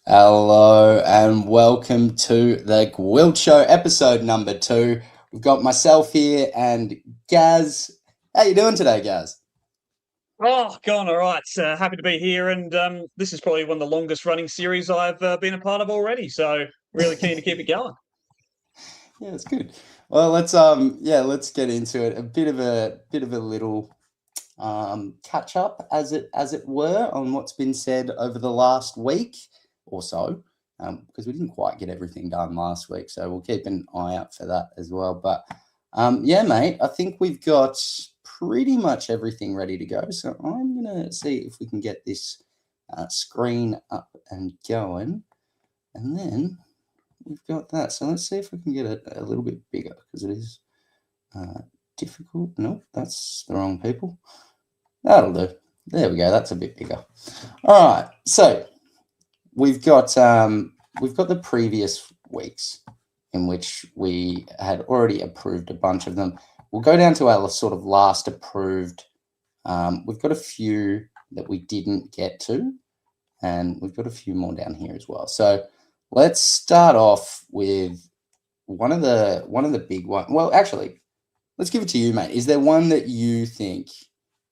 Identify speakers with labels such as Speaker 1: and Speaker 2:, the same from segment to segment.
Speaker 1: Hello and welcome to the GWILT Show, episode number 2. We've got myself here and Gaz. How you doing today, Gaz?
Speaker 2: Oh, going all right. Happy to be here, and this is probably one of the longest running series I've been a part of already. So really keen to keep it going.
Speaker 1: Yeah, it's good. Well, let's get into it. A bit of a little catch up, as it were, on what's been said over the last week or so, because we didn't quite get everything done last week, so we'll keep an eye out for that as well. But yeah, mate, I think we've got pretty much everything ready to go. So I'm gonna see if we can get this screen up and going, and then we've got that. So let's see if we can get it a little bit bigger because it is difficult. Nope, that's the wrong people. That'll do. There we go. That's a bit bigger. All right. So we've got the previous weeks in which we had already approved a bunch of them. We'll go down to our sort of last approved. We've got a few that we didn't get to, and we've got a few more down here as well. So let's start off with one of the big ones. Well, actually, let's give it to you, mate. Is there one that you think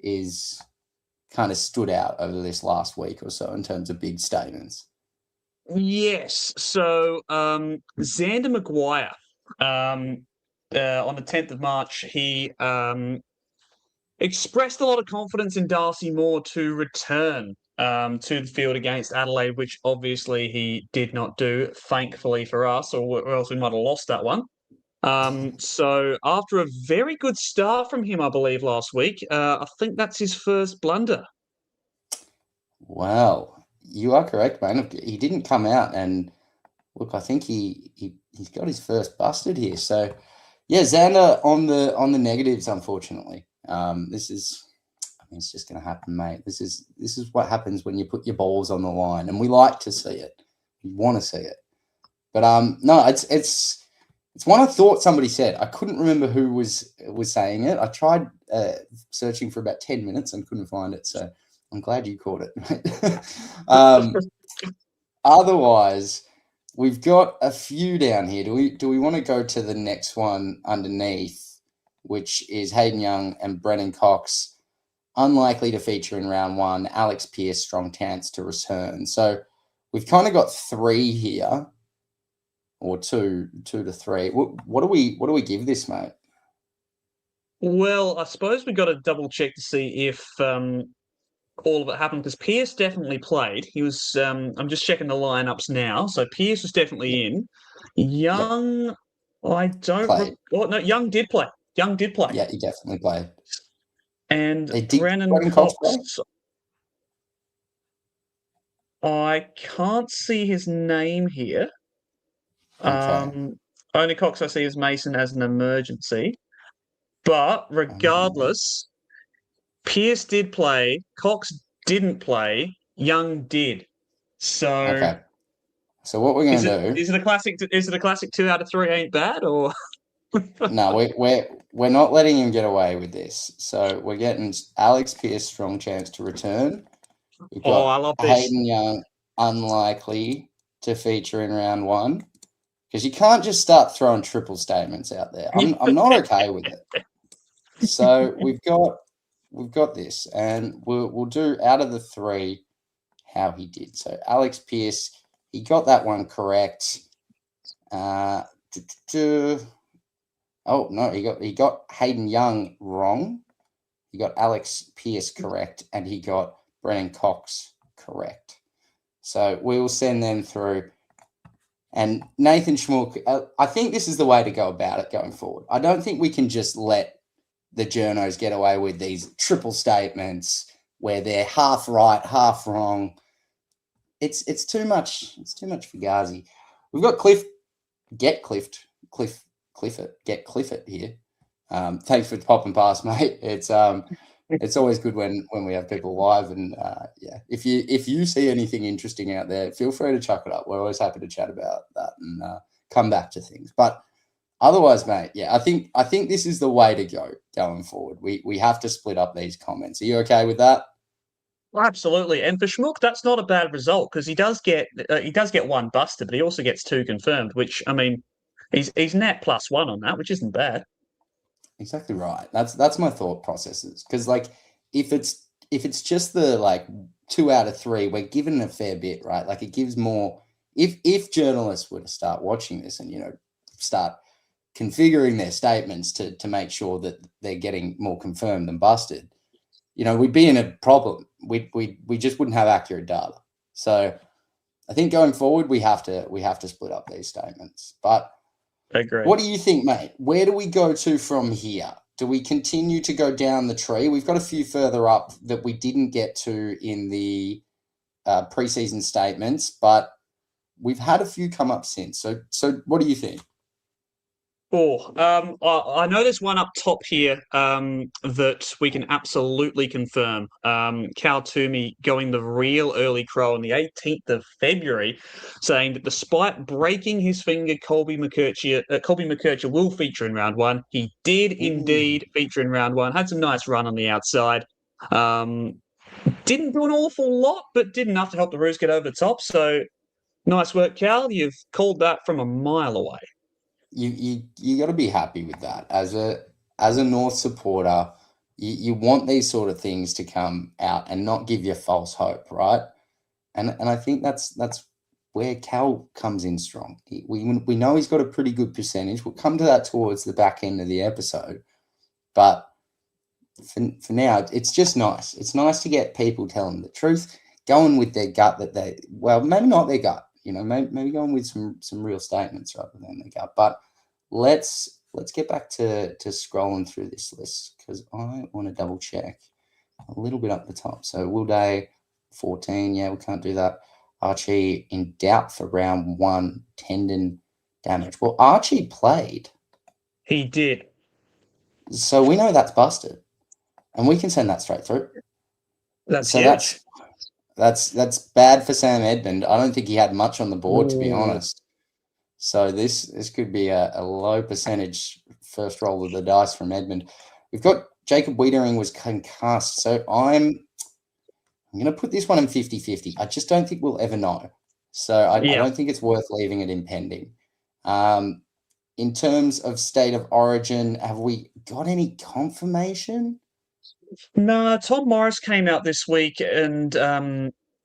Speaker 1: is kind of stood out over this last week or so in terms of big statements?
Speaker 2: Yes. So Xander Maguire, on the 10th of March, he expressed a lot of confidence in Darcy Moore to return to the field against Adelaide, which obviously he did not do, thankfully for us, or else we might have lost that one. So after a very good start from him, I believe last week, I think that's his first blunder.
Speaker 1: Well, you are correct, mate. He didn't come out, and look, I think he's got his first busted here. So yeah, Xander on the negatives, unfortunately. This is, I mean, it's just going to happen, mate. This is what happens when you put your balls on the line, and we like to see it. We want to see it, but no, it's one I thought somebody said. I couldn't remember who was saying it. I tried searching for about 10 minutes and couldn't find it. So I'm glad you caught it. Otherwise, we've got a few down here. Do we want to go to the next one underneath, which is Hayden Young and Brennan Cox, unlikely to feature in round 1. Alex Pearce, strong chance to return. So we've kind of got 3 here, or two to 3. What do we give this, mate?
Speaker 2: Well, I suppose we've got to double check to see if all of it happened because Pearce definitely played. He was. I'm just checking the lineups now. So Pearce was definitely in.
Speaker 1: Yep,
Speaker 2: Young, I don't.
Speaker 1: played.
Speaker 2: Oh no, Young did play. Young did play.
Speaker 1: Yeah, he definitely played.
Speaker 2: And
Speaker 1: They did
Speaker 2: Brennan
Speaker 1: Brennan Cox
Speaker 2: Cox,
Speaker 1: play?
Speaker 2: I can't see his name here.
Speaker 1: Okay.
Speaker 2: Only Cox I see as Mason as an emergency. But
Speaker 1: Um,
Speaker 2: regardless, Pearce did play, Cox didn't play, Young did. So
Speaker 1: okay. So what we're
Speaker 2: is it
Speaker 1: gonna do?
Speaker 2: is it a classic? Is it a classic 2 out of 3 ain't bad or?
Speaker 1: No, we're not letting him get away with this. So we're getting Alex Pearce, strong chance to return. We've
Speaker 2: Oh,
Speaker 1: got
Speaker 2: I love this.
Speaker 1: Hayden Young, unlikely to feature in round 1, because you can't just start throwing triple statements out there. I'm not okay with it. So we've got this, and we'll do out of the 3 how he did. So Alex Pearce, he got that one correct. Oh no, he got Hayden Young wrong. He got Alex Pearce correct, and he got Brennan Cox correct. So we'll send them through. And Nathan Schmook, I think this is the way to go about it going forward. I don't think we can just let the journos get away with these triple statements where they're half right, half wrong. It's too much. It's too much for Ghazi. We've got Get Clifford here. Thanks for popping past, mate. It's always good when we have people live, and yeah, if you see anything interesting out there, feel free to chuck it up. We're always happy to chat about that and come back to things. But otherwise, mate, yeah, I think this is the way to go going forward. We have to split up these comments. Are you okay with that?
Speaker 2: Absolutely, and for Schmook, that's not a bad result because he does get one busted, but he also gets two confirmed. Which I mean, he's net +1 on that, which isn't bad.
Speaker 1: Exactly right. That's my thought processes. Because like if it's just the like 2 out of 3, we're given a fair bit, right? Like it gives more. If journalists were to start watching this and start configuring their statements to make sure that they're getting more confirmed than busted, we'd be in a problem. We just wouldn't have accurate data. So I think going forward we have to split up these statements. But
Speaker 2: Agreed.
Speaker 1: what do you think, mate? Where do we go to from here? Do we continue to go down the tree? We've got a few further up that we didn't get to in the preseason statements, but we've had a few come up since. So what do you think?
Speaker 2: Oh, I know there's one up top here that we can absolutely confirm. Cal Toomey going the real early crow on the 18th of February, saying that despite breaking his finger, Colby McKercher will feature in round one. He did indeed feature in round one. Had some nice run on the outside. Didn't do an awful lot, but did enough to help the Roos get over the top. So nice work, Cal. You've called that from a mile away.
Speaker 1: You got to be happy with that as a North supporter. You want these sort of things to come out and not give you false hope, right? And I think that's where Cal comes in strong. We know he's got a pretty good percentage. We'll come to that towards the back end of the episode, but for now, it's just nice. It's nice to get people telling the truth, going with their gut maybe not their gut. Maybe going with some real statements rather than the gut. But let's get back to scrolling through this list because I want to double check a little bit up the top. So Will Day, 14. Yeah, we can't do that. Archie in doubt for round 1, tendon damage. Well, Archie played.
Speaker 2: He did.
Speaker 1: So we know that's busted. And we can send that straight through.
Speaker 2: That's huge.
Speaker 1: That's bad for Sam Edmund. I don't think he had much on the board, to be honest. So this could be a low percentage first roll of the dice from Edmund. We've got Jacob Wiedering was concussed. So I'm going to put this one in 50-50. I just don't think we'll ever know. So I don't think it's worth leaving it in pending. In terms of state of origin, have we got any confirmation?
Speaker 2: No, Tom Morris came out this week, and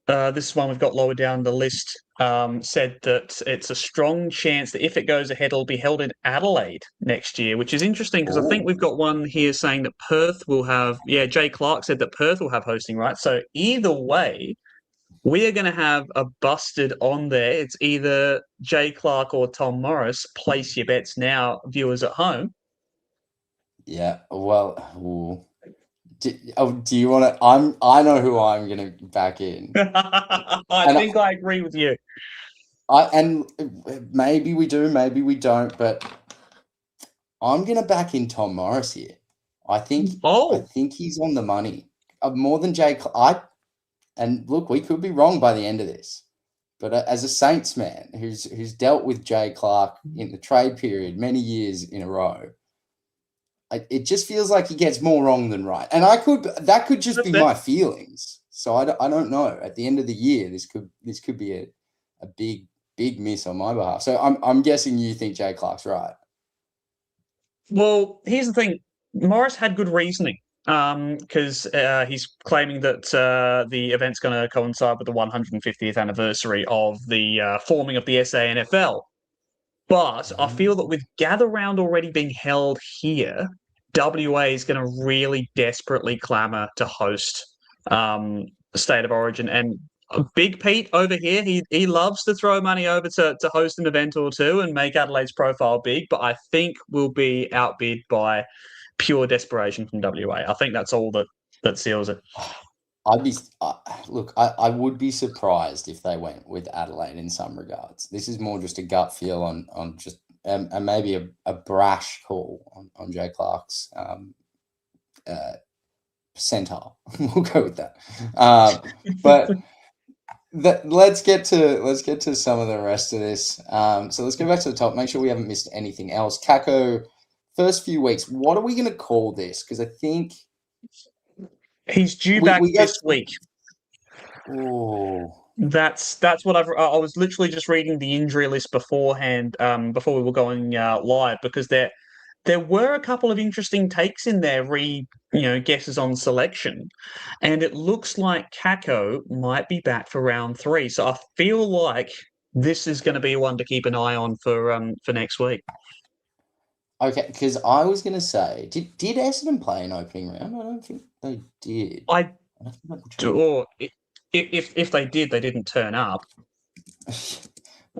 Speaker 2: this one we've got lower down the list said that it's a strong chance that if it goes ahead, it'll be held in Adelaide next year, which is interesting because I think we've got one here saying that Perth will have. Yeah, Jay Clark said that Perth will have hosting rights. So either way, we are going to have a busted on there. It's either Jay Clark or Tom Morris. Place your bets now, viewers at home.
Speaker 1: Yeah, well, do you want to? I know who I'm going to back in.
Speaker 2: I think I agree with you.
Speaker 1: And maybe we do, maybe we don't, but I'm going to back in Tom Morris here. I think he's on the money more than Jay. And look, we could be wrong by the end of this, but as a Saints man who's dealt with Jay Clark in the trade period many years in a row, it just feels like he gets more wrong than right. And that could just be my feelings. So I don't know. At the end of the year, this could be a big miss on my behalf. So I'm guessing you think Jay Clark's right.
Speaker 2: Well, here's the thing. Morris had good reasoning because he's claiming that the event's going to coincide with the 150th anniversary of the forming of the SANFL. But I feel that with Gather Round already being held here, WA is going to really desperately clamour to host State of Origin. And Big Pete over here, he loves to throw money over to host an event or two and make Adelaide's profile big, but I think we'll be outbid by pure desperation from WA. I think that's all that seals it.
Speaker 1: I would be surprised if they went with Adelaide in some regards. This is more just a gut feel on just and maybe a brash call on Jay Clark's percentile. We'll go with that. But let's get to some of the rest of this. So let's go back to the top. Make sure we haven't missed anything else. Kako, first few weeks. What are we going to call this? Because I think.
Speaker 2: He's due back this week.
Speaker 1: Oh,
Speaker 2: That's what I was literally just reading the injury list beforehand, before we were going live, because there were a couple of interesting takes in there, guesses on selection, and it looks like Kako might be back for round 3. So I feel like this is going to be one to keep an eye on for next week.
Speaker 1: okay. Because I was going to say, did Essendon play an opening round? I don't think they did.
Speaker 2: I
Speaker 1: have to double check.
Speaker 2: or if they did, they didn't turn up.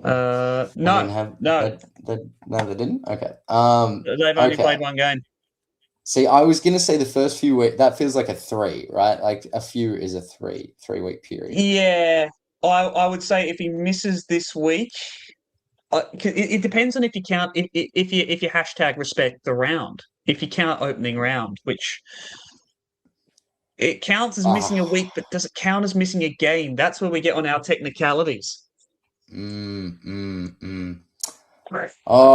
Speaker 2: No, no,
Speaker 1: no, they didn't. Okay.
Speaker 2: they've only played one game.
Speaker 1: See, I was going to say the first few weeks, that feels like a 3, right? Like a few is a 3-week period.
Speaker 2: Yeah, I would say if he misses this week, it depends on if you count if you hashtag respect the round. If you count opening round, which it counts as missing a week, but does it count as missing a game? That's where we get on our technicalities.
Speaker 1: Oh,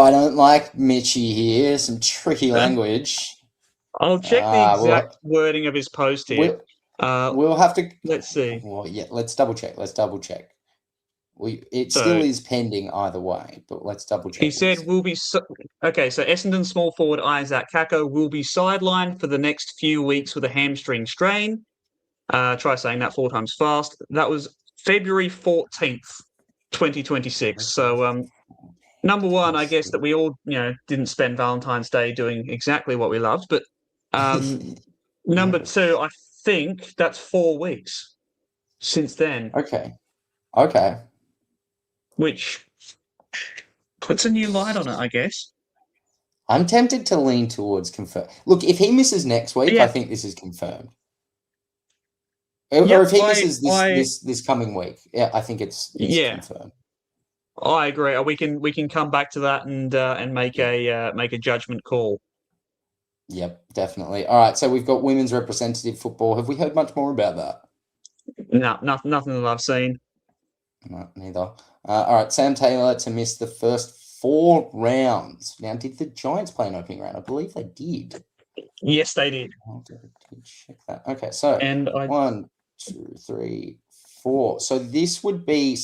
Speaker 1: I don't like Mitchy here. Some tricky language.
Speaker 2: I'll check the exact wording of his post here.
Speaker 1: We'll have to.
Speaker 2: Let's see.
Speaker 1: Well, yeah, let's double check. It still is pending either way, but let's double check.
Speaker 2: He said we'll be okay. So Essendon small forward Isaac Kako will be sidelined for the next few weeks with a hamstring strain. Try saying that 4 times fast. That was February 14th, 2026. So number one, I guess that we all didn't spend Valentine's Day doing exactly what we loved, but number two, I think that's 4 weeks since then.
Speaker 1: Okay.
Speaker 2: Which puts a new light on it, I guess.
Speaker 1: I'm tempted to lean towards confirm. Look, if he misses next week, I think this is confirmed. Or if he misses this coming week, I think it's confirmed.
Speaker 2: I agree. We can come back to that and make a judgment call.
Speaker 1: Yep, definitely. All right, so we've got women's representative football. Have we heard much more about that?
Speaker 2: No, nothing that I've seen.
Speaker 1: No, neither. All right, Sam Taylor to miss the first 4 rounds. Now, did the Giants play an opening round? I believe they did.
Speaker 2: Yes, they did.
Speaker 1: I'll check that. Okay, so 1, 2, 3, 4. So this would be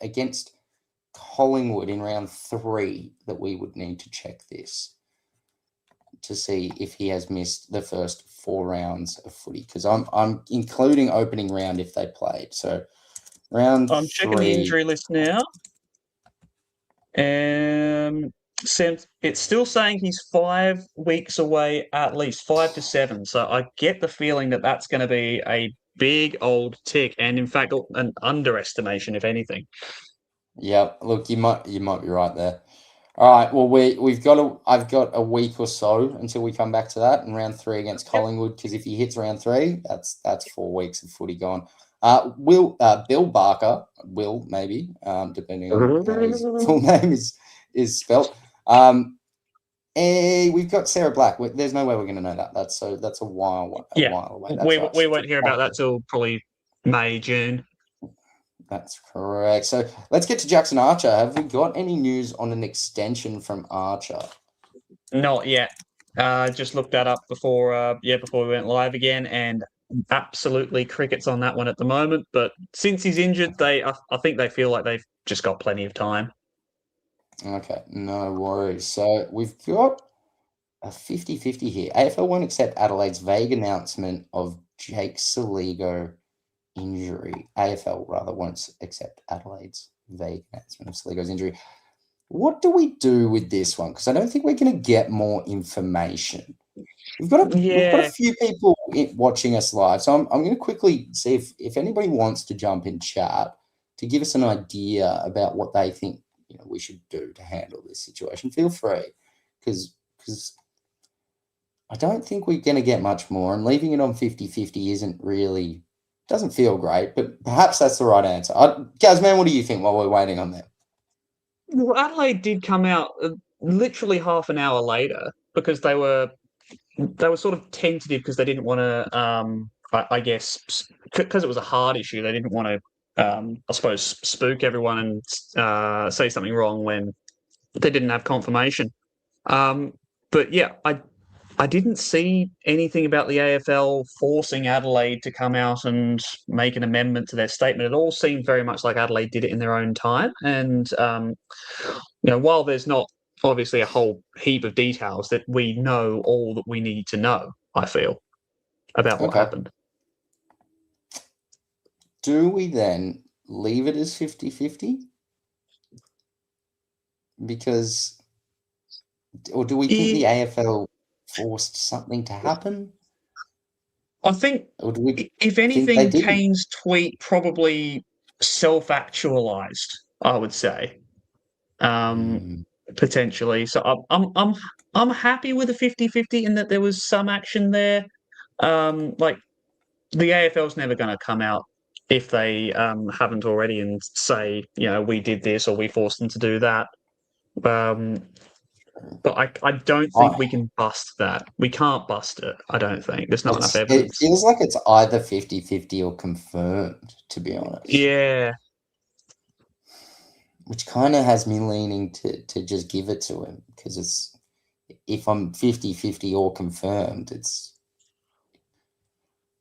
Speaker 1: against Collingwood in round 3 that we would need to check this to see if he has missed the first 4 rounds of footy, because I'm including opening round if they played. So round
Speaker 2: I'm checking the injury list now. It's still saying he's 5 weeks away, at least 5 to 7. So I get the feeling that that's going to be a big old tick, and in fact, an underestimation, if anything.
Speaker 1: Yeah, look, you might be right there. All right, well, I've got a week or so until we come back to that in round 3 against Collingwood, because if he hits round 3, that's 4 weeks of footy gone. Bill Barker, maybe, depending on how his full name is spelt. We've got Sarah Black. There's no way we're going to know that. That's a while away.
Speaker 2: We won't hear about that till probably May, June.
Speaker 1: That's correct. So let's get to Jackson Archer. Have we got any news on an extension from Archer?
Speaker 2: Not yet. Just looked that up before we went live again, and absolutely crickets on that one at the moment. But since he's injured, I think they feel like they've just got plenty of time.
Speaker 1: Okay, no worries. So we've got a 50-50 here. AFL won't accept Adelaide's vague announcement of Jake Saligo injury. AFL rather won't accept Adelaide's vague announcement of Saligo's injury. What do we do with this one? Because I don't think we're going to get more information. We've got a few people watching us live, so I'm going to quickly see if anybody wants to jump in chat to give us an idea about what they think we should do to handle this situation. Feel free, because I don't think we're going to get much more, and leaving it on 50-50 doesn't feel great, but perhaps that's the right answer. Gaz, man, what do you think while we're waiting on that?
Speaker 2: Well, Adelaide did come out literally half an hour later, because they were sort of tentative, because they didn't want to, I guess, because it was a hard issue, they didn't want to, I suppose, spook everyone and say something wrong when they didn't have confirmation. But yeah, I didn't see anything about the AFL forcing Adelaide to come out and make an amendment to their statement. It all seemed very much like Adelaide did it in their own time. And, while there's not obviously a whole heap of details, that we know all that we need to know, I feel, about what
Speaker 1: Okay.
Speaker 2: happened.
Speaker 1: Do we then leave it as 50-50? Because, or do we think the AFL forced something to happen?
Speaker 2: I think,
Speaker 1: Or do we
Speaker 2: if
Speaker 1: think they
Speaker 2: anything,
Speaker 1: didn't?
Speaker 2: Kane's tweet probably self-actualized, I would say.
Speaker 1: Mm,
Speaker 2: Potentially. So I'm happy with a 50-50 in that there was some action there. Like the AFL's never going to come out if they haven't already and say, we did this or we forced them to do that. But I don't think we
Speaker 1: I,
Speaker 2: can bust that. We can't bust it, I don't think. There's not enough
Speaker 1: it
Speaker 2: evidence.
Speaker 1: feels like it's either 50-50 or confirmed, to be honest.
Speaker 2: Yeah.
Speaker 1: Which kind of has me leaning to just give it to him, because if I'm 50-50 or confirmed,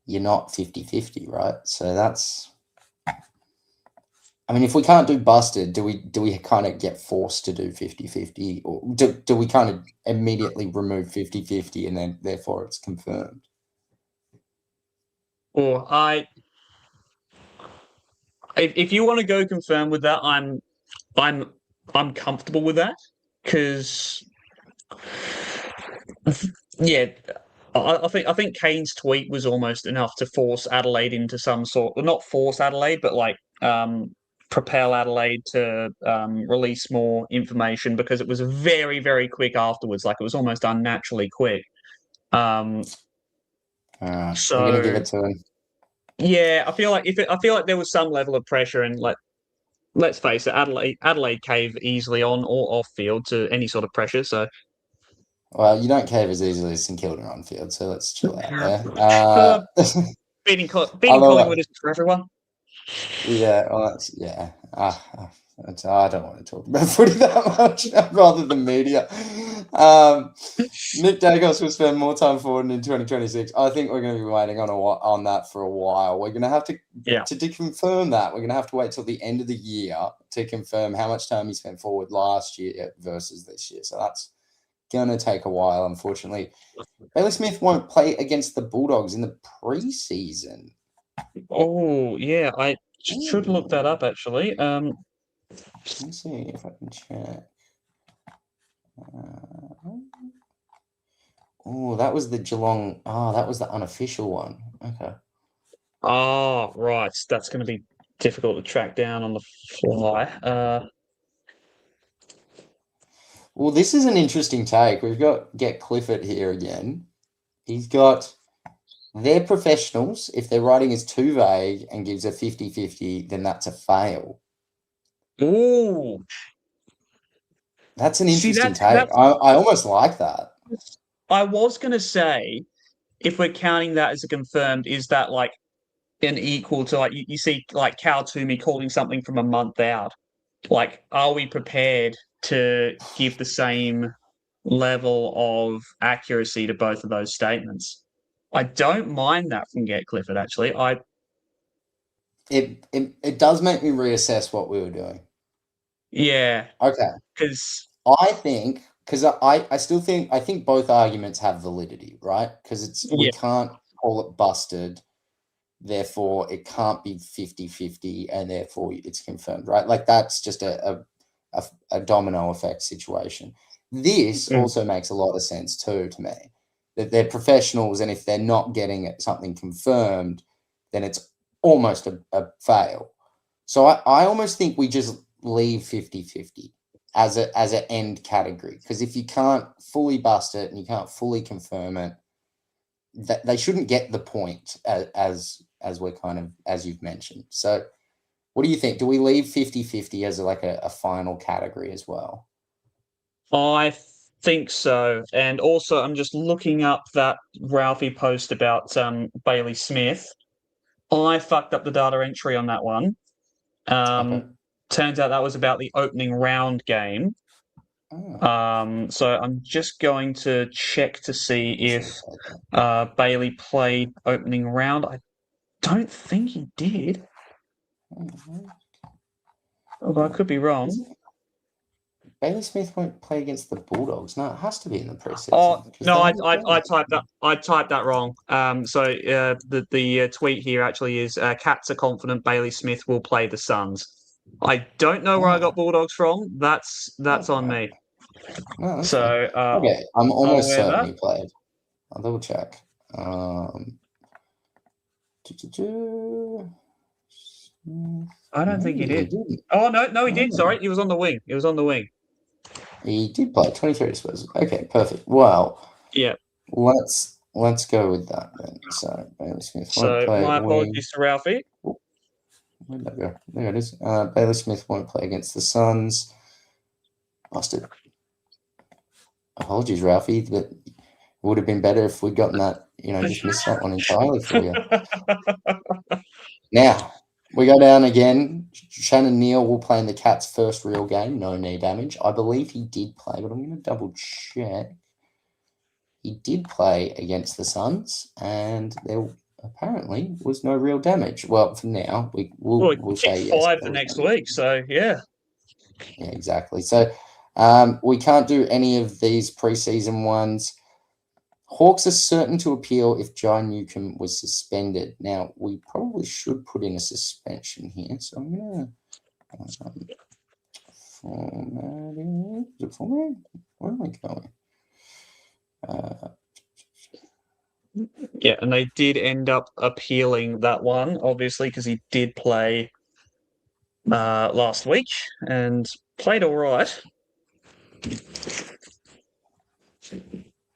Speaker 1: you're not 50-50, right? So that's, I mean, if we can't do busted, do we kind of get forced to do 50-50, or do we kind of immediately remove 50-50 and then therefore it's confirmed?
Speaker 2: Or if you want to go confirm with that, I'm comfortable with that because yeah, I think Kane's tweet was almost enough to force Adelaide into some sort, well, not force Adelaide, but like propel Adelaide to release more information because it was very, very quick afterwards. Like it was almost unnaturally quick. Um,
Speaker 1: We're gonna give
Speaker 2: so
Speaker 1: it to him.
Speaker 2: yeah, I feel like there was some level of pressure and like let's face it, Adelaide cave easily on or off field to any sort of pressure. So
Speaker 1: Well, you don't cave as easily as St Kilda on field, so let's chill out there.
Speaker 2: uh,
Speaker 1: I
Speaker 2: beating
Speaker 1: love
Speaker 2: Collingwood is for everyone.
Speaker 1: Yeah, well, that's yeah. I don't want to talk about footy that much rather than media. Nick Dacos will spend more time forward in 2026. I think we're going to be waiting on that for a while. We're going to have
Speaker 2: Yeah.
Speaker 1: to confirm that. We're going to have to wait till the end of the year to confirm how much time he spent forward last year versus this year. So that's going to take a while, unfortunately. Bailey Smith won't play against the Bulldogs in the preseason.
Speaker 2: Oh yeah, I should look that up actually.
Speaker 1: Let me see if I can check. Oh, that was the Geelong. Oh, that was the unofficial one. Okay.
Speaker 2: Oh right, that's going to be difficult to track down on the fly.
Speaker 1: Well, this is an interesting take. We've got Get Clifford here again. He's got their professionals. If their writing is too vague and gives a 50-50, then that's a fail.
Speaker 2: Ooh,
Speaker 1: That's an
Speaker 2: see
Speaker 1: interesting
Speaker 2: that's
Speaker 1: take. I almost like that.
Speaker 2: I was going to say if we're counting that as a confirmed, is that like an equal to like you see like Cal Toomey calling something from a month out? Like, are we prepared to give the same level of accuracy to both of those statements? I don't mind that from Get Clifford, actually.
Speaker 1: It does make me reassess what we were doing.
Speaker 2: Yeah,
Speaker 1: Okay.
Speaker 2: because
Speaker 1: I think, because I still think, I think both arguments have validity, right? Because we
Speaker 2: yeah,
Speaker 1: can't call it busted, therefore it can't be 50-50, and therefore it's confirmed, right? Like that's just a domino effect situation. This also makes a lot of sense too to me, that they're professionals, and if they're not getting something confirmed, then it's almost a fail. So I almost think we just leave 50-50 as an end category, because if you can't fully bust it and you can't fully confirm it, that they shouldn't get the point as we're kind of, as you've mentioned. So what do you think? Do we leave 50-50 as like a final category as well?
Speaker 2: I think so. And also, I'm just looking up that Ralphie post about Bailey Smith. I fucked up the data entry on that one.
Speaker 1: Okay.
Speaker 2: Turns out that was about the opening round game.
Speaker 1: Oh,
Speaker 2: So I'm just going to check to see
Speaker 1: should
Speaker 2: if
Speaker 1: have played that.
Speaker 2: Bailey played opening round. I don't think he did, although I could be wrong.
Speaker 1: Bailey Smith won't play against the Bulldogs. No, it has to be in the preseason.
Speaker 2: Oh no,
Speaker 1: they
Speaker 2: I
Speaker 1: haven't played.
Speaker 2: typed that wrong. So the tweet here actually is Cats are confident Bailey Smith will play the Suns. I don't know where I got Bulldogs from. That's on
Speaker 1: Right.
Speaker 2: me.
Speaker 1: No, that's fine.
Speaker 2: So
Speaker 1: Okay, I'm
Speaker 2: I'll
Speaker 1: almost
Speaker 2: wear
Speaker 1: certain
Speaker 2: that.
Speaker 1: he played. I'll double check.
Speaker 2: I don't think he
Speaker 1: Maybe
Speaker 2: did.
Speaker 1: didn't.
Speaker 2: Oh no, he did.
Speaker 1: Oh.
Speaker 2: Sorry, he was on the wing. He was on the wing.
Speaker 1: He did play 23 disposals. Okay, perfect. Well,
Speaker 2: Yeah.
Speaker 1: let's go with that then. So Bailey Smith won't
Speaker 2: So
Speaker 1: play
Speaker 2: my
Speaker 1: wing.
Speaker 2: apologies to Ralphie.
Speaker 1: Where'd that go? There it is. Bailey Smith won't play against the Suns. Lost it. Apologies, Ralphie. That would have been better if we'd gotten that. Just missed that one entirely for you. Now we go down again. Shannon Neal will play in the Cats' first real game. No knee damage. I believe he did play, but I'm going to double check. He did play against the Suns, and there apparently was no real damage. Well, for now, we'll say yes.
Speaker 2: 5 the next week, so yeah.
Speaker 1: Yeah, exactly. So we can't do any of these preseason ones. Hawks are certain to appeal if Jai Newcomb was suspended. Now, we probably should put in a suspension here. So I'm going to formatting. Is it formatting? Where am I going?
Speaker 2: Yeah, and they did end up appealing that one, obviously, because he did play last week and played all right.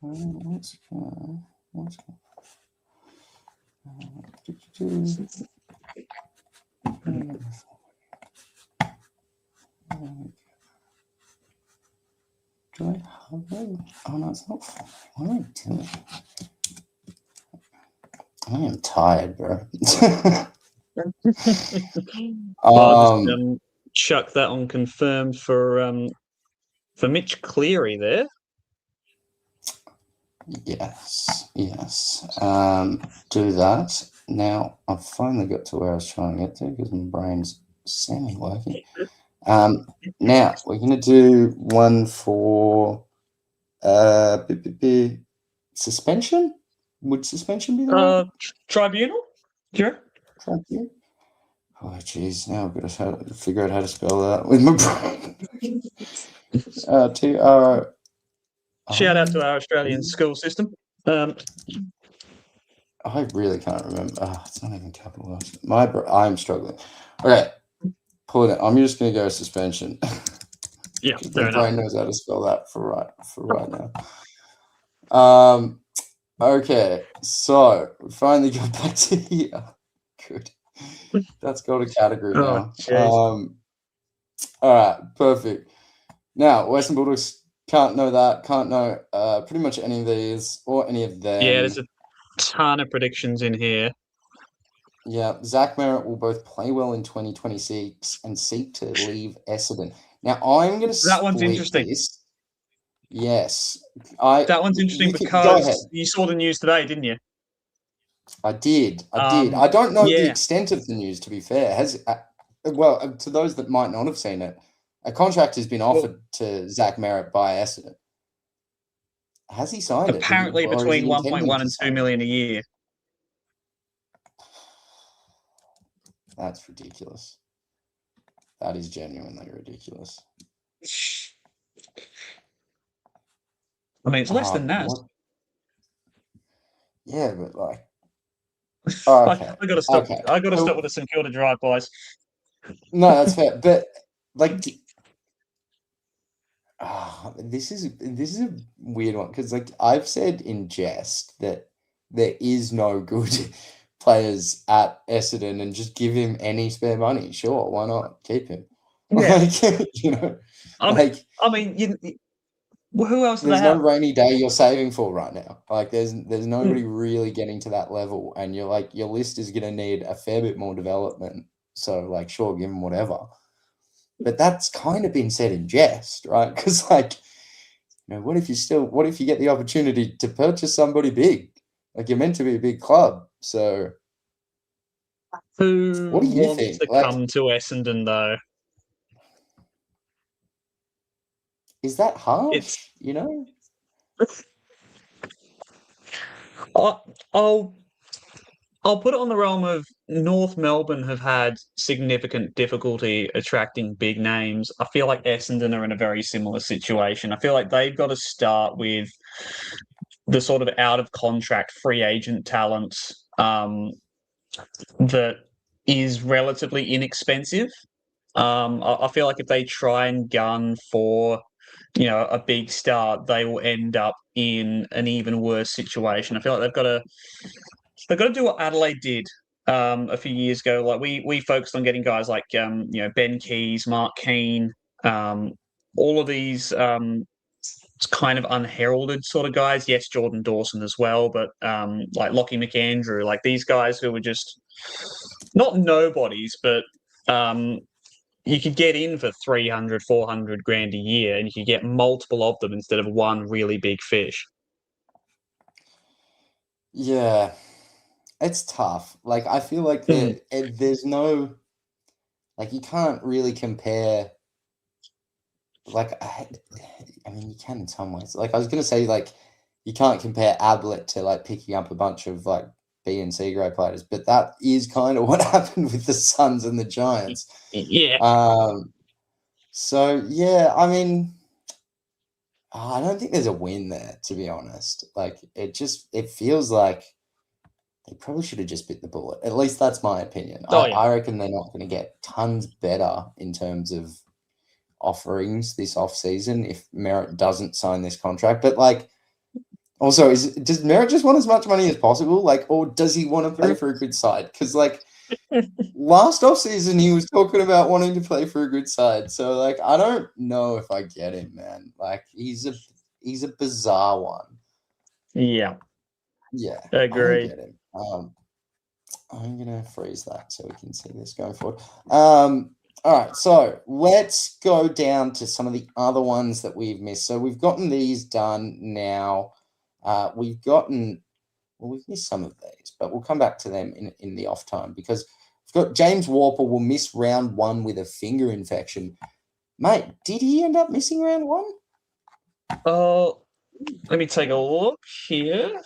Speaker 1: Let's go. Do I have them? Oh no, it's not. What am I doing? I am tired, bro.
Speaker 2: I'll just chuck that on confirmed for Mitch Cleary there.
Speaker 1: Yes. Do that. Now I've finally got to where I was trying to get to because my brain's semi-working. Now we're going to do one for suspension. Would suspension be the right?
Speaker 2: Tribunal? Sure.
Speaker 1: Tribunal? Oh, jeez. Now I've got to figure out how to spell that with my brain. TR.
Speaker 2: Shout out to our Australian school system.
Speaker 1: I really can't remember. It's not even capitalized. I'm struggling. Okay. Pull it out. I'm just going to go suspension.
Speaker 2: Yeah,
Speaker 1: my brain knows how to spell that for right now. Okay, so we finally got back to here. Good. That's got a category now. All right, perfect. Now, Western Bulldogs can't know pretty much any of these or any of them.
Speaker 2: Yeah, there's a ton of predictions in here.
Speaker 1: Yeah, Zach Merritt will both play well in 2026 and seek to leave Essendon. Now, I'm going to split
Speaker 2: that one's interesting.
Speaker 1: this. Yes.
Speaker 2: That one's interesting because you saw the news today, didn't you?
Speaker 1: I did. I don't know the extent of the news, to be fair. To those that might not have seen it, a contract has been offered to Zach Merritt by Essendon. Has he signed it?
Speaker 2: Apparently between 1.1 and 2 million a year.
Speaker 1: That's ridiculous. That is genuinely ridiculous.
Speaker 2: I mean, it's less than that.
Speaker 1: Yeah, but like,
Speaker 2: okay. I got to stop. Okay. I got to stop with the St Kilda drive, boys.
Speaker 1: No, that's fair. But like, this is a weird one because like I've said in jest that there is no good players at Essendon and just give him any spare money. Sure, why not? Keep him.
Speaker 2: Yeah. Who else?
Speaker 1: There's no rainy day you're saving for right now. Like there's nobody really getting to that level, and you're like your list is going to need a fair bit more development. So like, sure, give him whatever. but that's kind of been said in jest, right? Because like, what if you get the opportunity to purchase somebody big? Like, you're meant to be a big club, so
Speaker 2: Who
Speaker 1: what do you
Speaker 2: wants
Speaker 1: think?
Speaker 2: to
Speaker 1: Like,
Speaker 2: come to Essendon though?
Speaker 1: is that
Speaker 2: It's
Speaker 1: harsh?
Speaker 2: I- I'll I'll put it on the realm of North Melbourne have had significant difficulty attracting big names. I feel like Essendon are in a very similar situation. I feel like they've got to start with the sort of out of contract free agent talent that is relatively inexpensive. I feel like if they try and gun for, a big star, they will end up in an even worse situation. I feel like they've got to do what Adelaide did a few years ago. Like we focused on getting guys like Ben Keys, Mark Keane, um, all of these kind of unheralded sort of guys. Yes, Jordan Dawson as well, but like Lockie McAndrew, like these guys who were just not nobodies, but you could get in for 300, 400 grand a year, and you could get multiple of them instead of one really big fish.
Speaker 1: Yeah, it's tough. Like, I feel like there's no, like, you can't really compare. Like, I mean, you can in some ways. Like, I was gonna say, like, you can't compare Ablett to like picking up a bunch of like B and C grade players, but that is kind of what happened with the Suns and the Giants.
Speaker 2: Yeah.
Speaker 1: So yeah, I mean, I don't think there's a win there, to be honest. Like, it feels like they probably should have just bit the bullet. At least that's my opinion.
Speaker 2: Oh yeah.
Speaker 1: I reckon they're not going to get tons better in terms of offerings this off season if Merritt doesn't sign this contract. But like, also, does Merritt just want as much money as possible? Like, or does he want to play for a good side? Because like last off season, he was talking about wanting to play for a good side. So like, I don't know if I get him, man. Like, he's a bizarre one.
Speaker 2: Yeah.
Speaker 1: Yeah, I don't
Speaker 2: Agreed.
Speaker 1: get him. I'm gonna freeze that so we can see this going forward. All right, so let's go down to some of the other ones that we've missed. So we've gotten these done now. We've missed some of these, but we'll come back to them in the off time because we've got James Warple will miss round 1 with a finger infection. Mate, did he end up missing round 1?
Speaker 2: Oh, let me take a look here.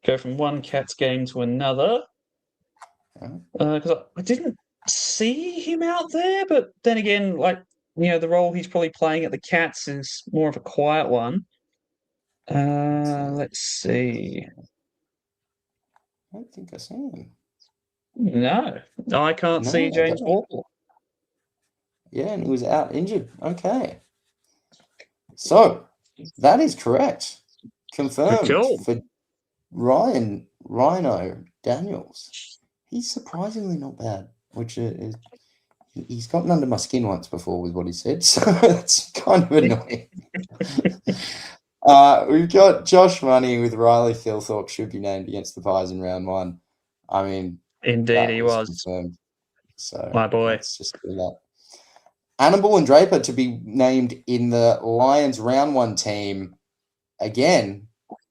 Speaker 2: Go from one Cats game to another. Because I didn't see him out there, but then again, like, the role he's probably playing at the Cats is more of a quiet one. Let's see.
Speaker 1: I don't think I see him.
Speaker 2: No, I can't see James Warple.
Speaker 1: Yeah, and he was out injured. Okay. So that is correct. Confirmed
Speaker 2: Cool.
Speaker 1: for Rhino Daniels. He's surprisingly not bad, which is he's gotten under my skin once before with what he said, so it's kind of annoying. We've got Josh Money with Riley Philthorpe should be named against the Pies in round 1. I mean,
Speaker 2: Indeed, he was
Speaker 1: confirmed. So
Speaker 2: my boy.
Speaker 1: Let's just do that. Annabelle and Draper to be named in the Lions round 1 team. Again,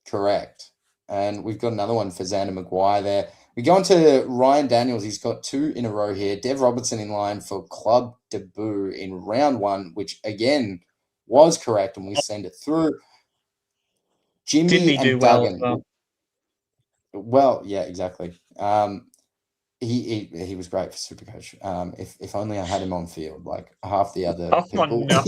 Speaker 1: correct. And we've got another one for Xander Maguire there. We go on to Ryan Daniels. He's got 2 in a row here. Dev Robertson in line for club debut in round 1, which again was correct, and we send it through. Jimmy
Speaker 2: Didn't he
Speaker 1: and
Speaker 2: do well?
Speaker 1: Duggan. Well, yeah, exactly. He was great for Supercoach. If only I had him on field, like half the other people. No.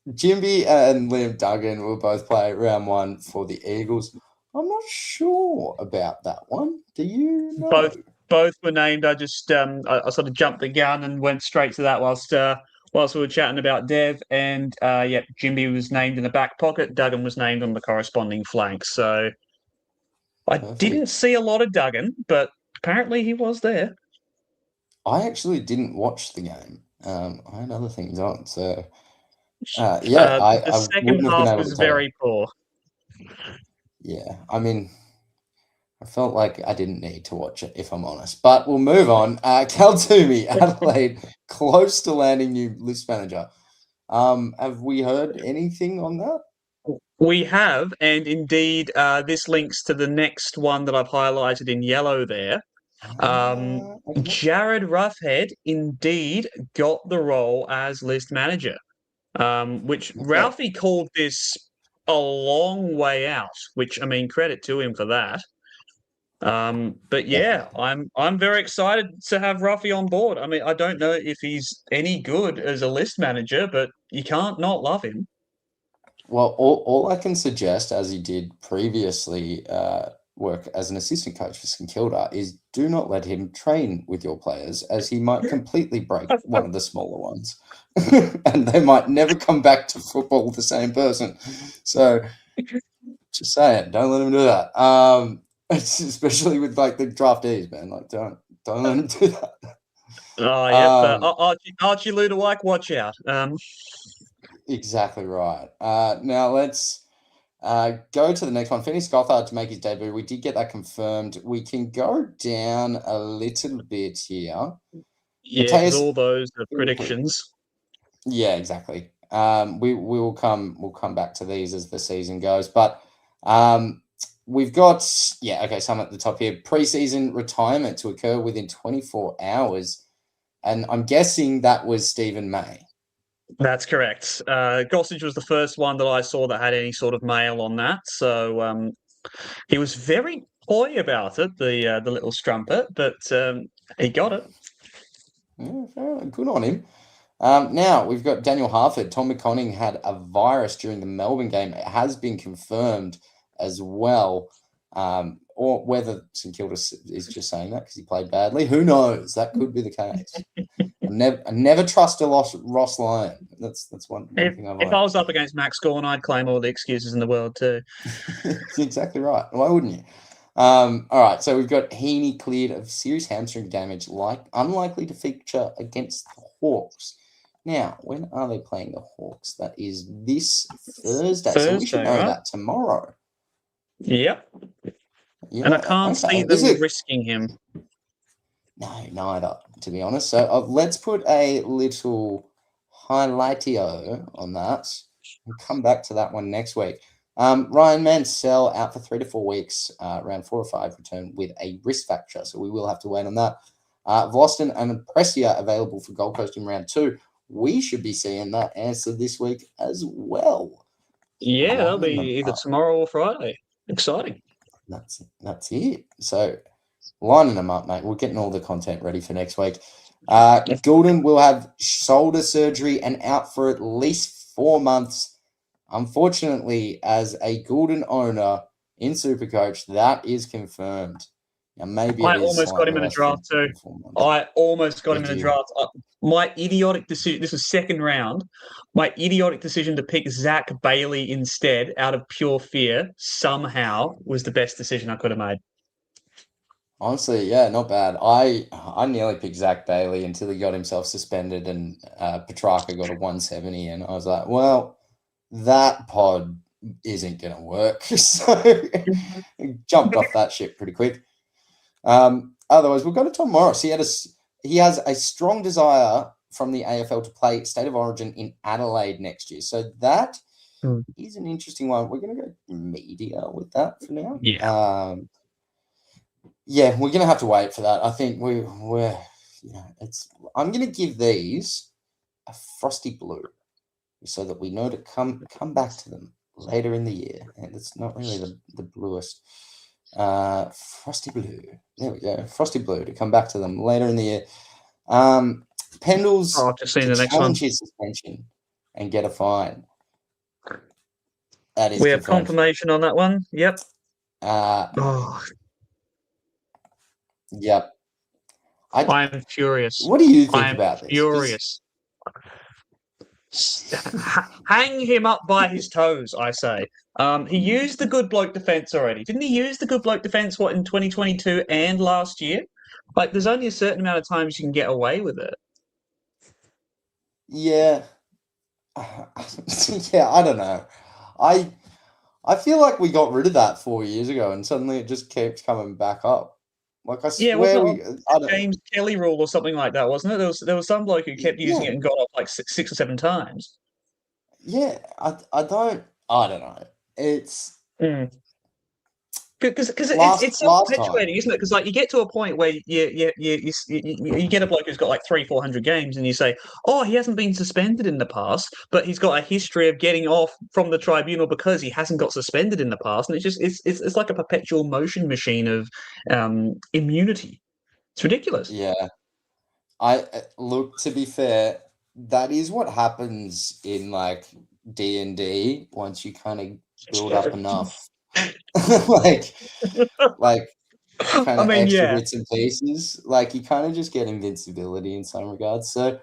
Speaker 1: Jimby and Liam Duggan will both play round 1 for the Eagles. I'm not sure about that one. Do you know?
Speaker 2: Both were named. I just I sort of jumped the gun and went straight to that whilst we were chatting about Dev. And Jimby was named in the back pocket. Duggan was named on the corresponding flank. So I didn't see a lot of Duggan, but apparently he was there.
Speaker 1: I actually didn't watch the game. I had other things on, so
Speaker 2: the second half was very poor.
Speaker 1: Yeah, I mean, I felt like I didn't need to watch it, if I'm honest. But we'll move on. Cal Toomey, Adelaide, close to landing new list manager. Have we heard anything on that?
Speaker 2: We have, and indeed, this links to the next one that I've highlighted in yellow there.
Speaker 1: Okay.
Speaker 2: Jared Roughhead indeed got the role as list manager, which
Speaker 1: Okay.
Speaker 2: Ralphie called this a long way out, which I mean, credit to him for that. But yeah,
Speaker 1: Definitely.
Speaker 2: I'm very excited to have Ruffy on board. I mean, I don't know if he's any good as a list manager, but you can't not love him.
Speaker 1: Well, all I can suggest, as he did previously work as an assistant coach for St Kilda, is do not let him train with your players, as he might completely break one of the smaller ones. And they might never come back to football the same person. So just saying, don't let him do that. Especially with like the draftees, man. Like don't let him do that.
Speaker 2: Oh, yep.
Speaker 1: Um,
Speaker 2: Archie Ludwig, watch out.
Speaker 1: exactly right. Now let's go to the next one. Finney Scothard to make his debut. We did get that confirmed. We can go down a little bit here.
Speaker 2: Yeah, because
Speaker 1: Mateus,
Speaker 2: all those are predictions.
Speaker 1: yeah, exactly. We'll come back to these as the season goes, but we've got some at the top here. Preseason retirement to occur within 24 hours, and I'm guessing that was Stephen May.
Speaker 2: That's correct. Gossage was the first one that I saw that had any sort of mail on that. So he was very coy about it, the little strumpet, but he got it.
Speaker 1: Yeah, good on him. Now we've got Daniel Harford. Tom McConning had a virus during the Melbourne game. It has been confirmed as well. Or whether St Kilda is just saying that because he played badly. Who knows? That could be the case. I never trust a Ross Lyon. That's one thing I've
Speaker 2: If
Speaker 1: learned.
Speaker 2: I was up against Max Gorn, I'd claim all the excuses in the world too.
Speaker 1: That's exactly right. Why wouldn't you? All right, so we've got Heaney cleared of serious hamstring damage, unlikely to feature against the Hawks. Now, when are they playing the Hawks? That is this Thursday. So we should know
Speaker 2: right?
Speaker 1: that tomorrow.
Speaker 2: Yep.
Speaker 1: Yeah,
Speaker 2: And I can't see them risking him.
Speaker 1: No, neither, to be honest. So let's put a little highlightio on that and come back to that one next week. Ryan Mansell out for 3 to 4 weeks, round 4 or 5 return with a wrist fracture. So we will have to wait on that. Voston and Pressia available for Gold Coast in round 2. We should be seeing that answer this week as well.
Speaker 2: Yeah, that'll be either tomorrow or Friday. Exciting.
Speaker 1: That's it. So lining them up, mate. We're getting all the content ready for next week. Goulden will have shoulder surgery and out for at least 4 months. Unfortunately, as a Goulden owner in Supercoach, that is confirmed. Now, maybe
Speaker 2: I almost got him in a draft too. I almost got him in a draft. My idiotic decision, this was second round, my idiotic decision to pick Zach Bailey instead out of pure fear somehow was the best decision I could have made.
Speaker 1: Honestly, yeah, not bad. I nearly picked Zach Bailey until he got himself suspended and Petrarca got a 170, and I was like, well, that pod isn't going to work. So jumped off that ship pretty quick. Otherwise, we'll go to Tom Morris. He has a strong desire from the AFL to play State of Origin in Adelaide next year. So that is an interesting one. We're going to go media with that for now.
Speaker 2: Yeah.
Speaker 1: Yeah, we're going to have to wait for that. I think I'm going to give these a frosty blue so that we know to come back to them later in the year. And it's not really the bluest. Frosty blue. There we go. Frosty blue to come back to them later in the year. Pendles to challenge his suspension and get a fine. That is
Speaker 2: we have confirmation on that one. Yep.
Speaker 1: Yep.
Speaker 2: I'm furious.
Speaker 1: What do you think about this?
Speaker 2: Furious. Hang him up by his toes, I say. He used the good bloke defense already. Didn't he use the good bloke defense, in 2022 and last year? Like, there's only a certain amount of times you can get away with it.
Speaker 1: Yeah. Yeah, I don't know. I feel like we got rid of that 4 years ago, and suddenly it just keeps coming back up. Like I
Speaker 2: Yeah, wasn't
Speaker 1: swear
Speaker 2: it
Speaker 1: I
Speaker 2: like
Speaker 1: don't.
Speaker 2: James Kelly rule or something like that, wasn't it? There was some bloke who kept using
Speaker 1: Yeah,
Speaker 2: it and got off like six or seven times.
Speaker 1: yeah. I don't know. It's
Speaker 2: Mm. Because it's
Speaker 1: last time.
Speaker 2: self-perpetuating, isn't it? Because like you get to a point where you get a bloke who's got like 300-400 games, and you say, "Oh, he hasn't been suspended in the past, but he's got a history of getting off from the tribunal because he hasn't got suspended in the past." And it's like a perpetual motion machine of immunity. It's ridiculous.
Speaker 1: Yeah. I look, to be fair, that is what happens in like D&D once you kind of build up enough like like kind
Speaker 2: I
Speaker 1: of
Speaker 2: mean,
Speaker 1: extra
Speaker 2: yeah,
Speaker 1: bits and pieces. Like you kind of just get invincibility in some regards. So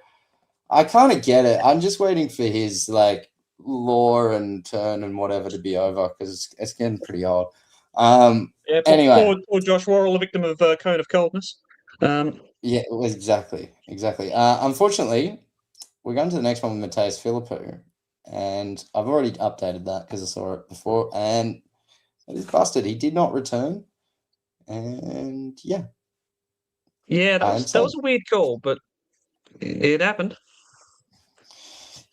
Speaker 1: I kind of get it. I'm just waiting for his like law and turn and whatever to be over because it's getting pretty old.
Speaker 2: yeah.
Speaker 1: Anyway,
Speaker 2: Poor Josh Worrell, a victim of cone of coldness.
Speaker 1: yeah, well, exactly. Unfortunately, we're going to the next one with Mateus Philippou, and I've already updated that because I saw it before, and it is busted. He did not return, and yeah,
Speaker 2: Yeah,
Speaker 1: I am
Speaker 2: that
Speaker 1: sad.
Speaker 2: was a weird call, but it happened.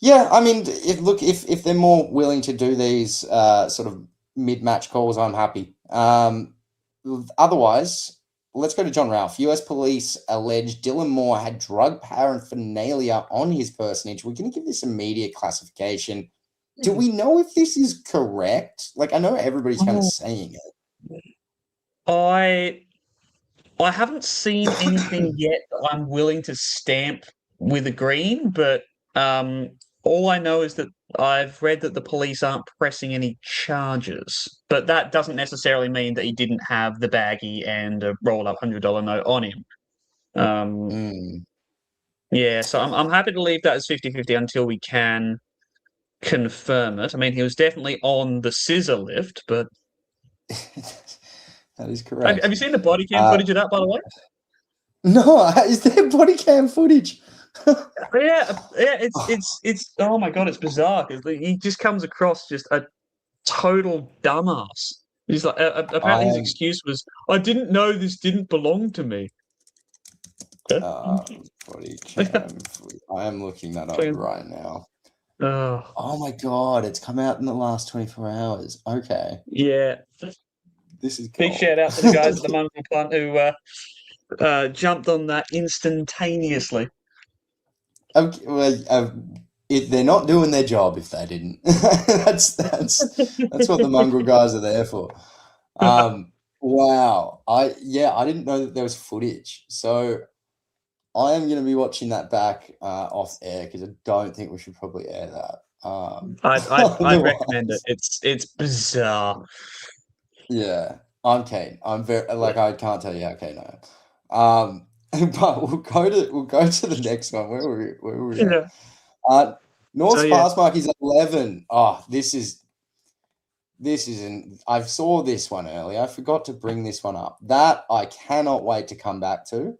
Speaker 1: Yeah, I mean, if they're more willing to do these sort of mid-match calls, I'm happy. Otherwise, let's go to John Ralph. U.S. police allege Dylan Moore had drug paraphernalia on his personage. We're going to give this immediate classification. Do we know if this is correct? Like, I know everybody's kind of saying
Speaker 2: I I haven't seen anything yet that I'm willing to stamp with a green, but um, all I know is that I've read that the police aren't pressing any charges. But that doesn't necessarily mean that he didn't have the baggie and a rolled up $100 note on him.
Speaker 1: it.
Speaker 2: Um, yeah, so I'm happy to leave that as 50-50 until we can confirm it. I mean, he was definitely on the scissor lift, but
Speaker 1: That is
Speaker 2: have
Speaker 1: correct.
Speaker 2: you seen the body cam
Speaker 1: Uh,
Speaker 2: footage of that, by the way?
Speaker 1: no, is there body cam footage?
Speaker 2: Yeah, it's oh my God, it's bizarre because he just comes across just a total dumbass. He's like,
Speaker 1: I
Speaker 2: apparently his
Speaker 1: am
Speaker 2: excuse was, "I didn't know this didn't belong to me." Okay.
Speaker 1: uh, body cam footage. I am looking that up right now.
Speaker 2: Oh,
Speaker 1: Oh my god, it's come out in the last 24 hours. Okay,
Speaker 2: yeah.
Speaker 1: this is
Speaker 2: Big
Speaker 1: gold.
Speaker 2: shout out to the guys at the Mongrel Plant who jumped on that instantaneously.
Speaker 1: Well, they're not doing their job if they didn't. That's what the mongrel guys are there for. Wow. I didn't know that there was footage. So I am going to be watching that back off air because I don't think we should probably air that.
Speaker 2: I'd recommend it.
Speaker 1: Otherwise,
Speaker 2: It's bizarre.
Speaker 1: yeah, I'm keen. I'm very like I can't tell you how keen I am. But we'll go to the next one. Where were we at?
Speaker 2: Yeah. So
Speaker 1: North's
Speaker 2: yeah.
Speaker 1: pass mark is 11. Oh, this isn't. I saw this one earlier. I forgot to bring this one up. That I cannot wait to come back to.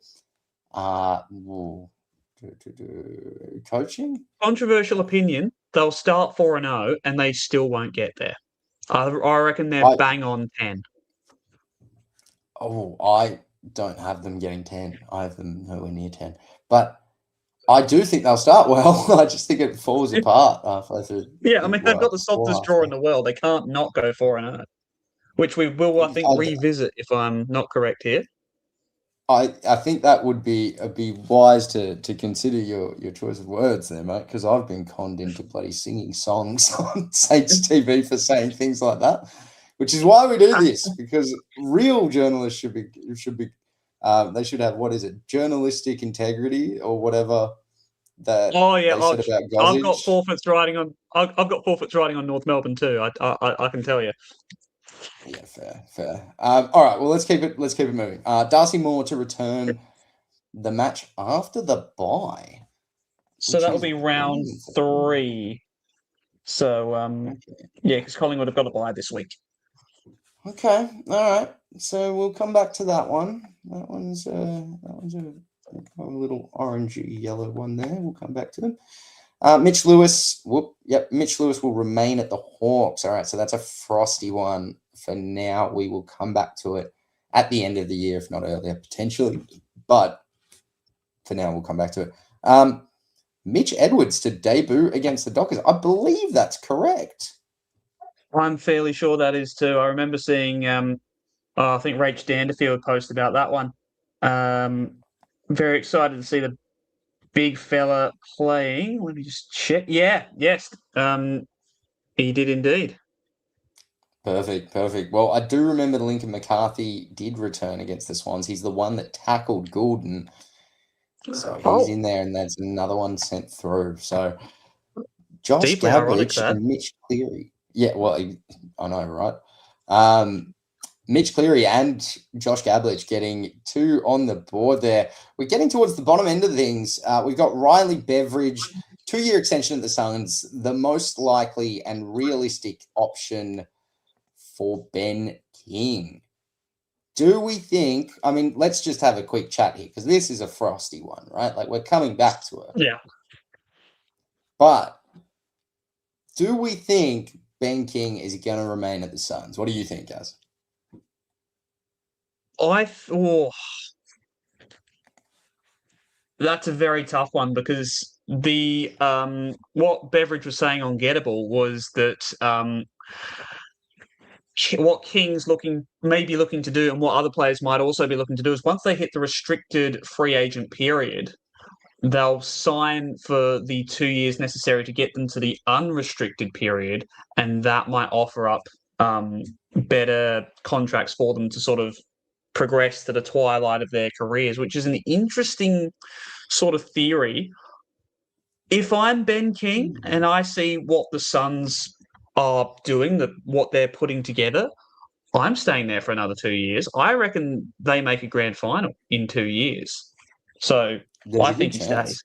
Speaker 1: Coaching.
Speaker 2: Controversial opinion. They'll start 4-0 and they still won't get there. I reckon they're
Speaker 1: I
Speaker 2: bang on 10.
Speaker 1: I don't have them getting 10. I have them nowhere near 10. But I do think they'll start well. I just think it falls apart halfway through.
Speaker 2: Yeah, I mean they've got the
Speaker 1: Before
Speaker 2: softest draw in the world. They can't not go 4-0, which we will, I think,
Speaker 1: halfway.
Speaker 2: revisit if I'm not correct here.
Speaker 1: I think that would be wise to consider your choice of words there, mate, because I've been conned into bloody singing songs on Saints TV for saying things like that, which is why we do this, because real journalists should be they should have, what is it, journalistic integrity or whatever that
Speaker 2: Oh yeah,
Speaker 1: they said about
Speaker 2: I've got
Speaker 1: Gossage.
Speaker 2: forfeits riding on. I've got forfeits riding on North Melbourne too. I can tell you.
Speaker 1: Yeah, fair. All right, well let's keep it moving. Darcy Moore to return the match after the bye,
Speaker 2: So
Speaker 1: which
Speaker 2: that will
Speaker 1: is
Speaker 2: be round
Speaker 1: really important.
Speaker 2: 3. So
Speaker 1: Okay.
Speaker 2: yeah, because Collingwood have got a bye this week.
Speaker 1: Okay, all right. So we'll come back to that one. That one's a little orangey yellow one there. We'll come back to them. Mitch Lewis. Mitch Lewis will remain at the Hawks. All right, so that's a frosty one for now. We will come back to it at the end of the year, if not earlier, potentially. But for now, we'll come back to it. Mitch Edwards to debut against the Dockers. I believe that's correct.
Speaker 2: I'm fairly sure that is too. I remember seeing, I think Rach Danderfield post about that one. Very excited to see the big fella playing. Let me just check. Yeah, yes, he did indeed.
Speaker 1: Perfect. Well, I do remember Lincoln McCarthy did return against the Swans. He's the one that tackled Goulden. So he's in there, and that's another one sent through. So Josh
Speaker 2: Deeply ironic,
Speaker 1: Gablage
Speaker 2: that.
Speaker 1: and Mitch Cleary. Yeah, well, I know, right? Mitch Cleary and Josh Gablage getting 2 on the board there. We're getting towards the bottom end of things. We've got Riley Beveridge, 2-year extension at the Suns, the most likely and realistic option for Ben King. Do we think, I mean, let's just have a quick chat here, because this is a frosty one, right? Like, we're coming back to it.
Speaker 2: Yeah.
Speaker 1: But do we think Ben King is going to remain at the Suns? What do you think, Gaz?
Speaker 2: That's a very tough one, because the what Beveridge was saying on Gettable was that what King's maybe looking to do, and what other players might also be looking to do, is once they hit the restricted free agent period, they'll sign for the 2 years necessary to get them to the unrestricted period, and that might offer up better contracts for them to sort of progress to the twilight of their careers, which is an interesting sort of theory. If I'm Ben King and I see what the Suns are doing, what they're putting together, I'm staying there for another 2 years. I reckon they make a grand final in 2 years. So
Speaker 1: There's
Speaker 2: I
Speaker 1: a good
Speaker 2: think he
Speaker 1: chance.
Speaker 2: stays.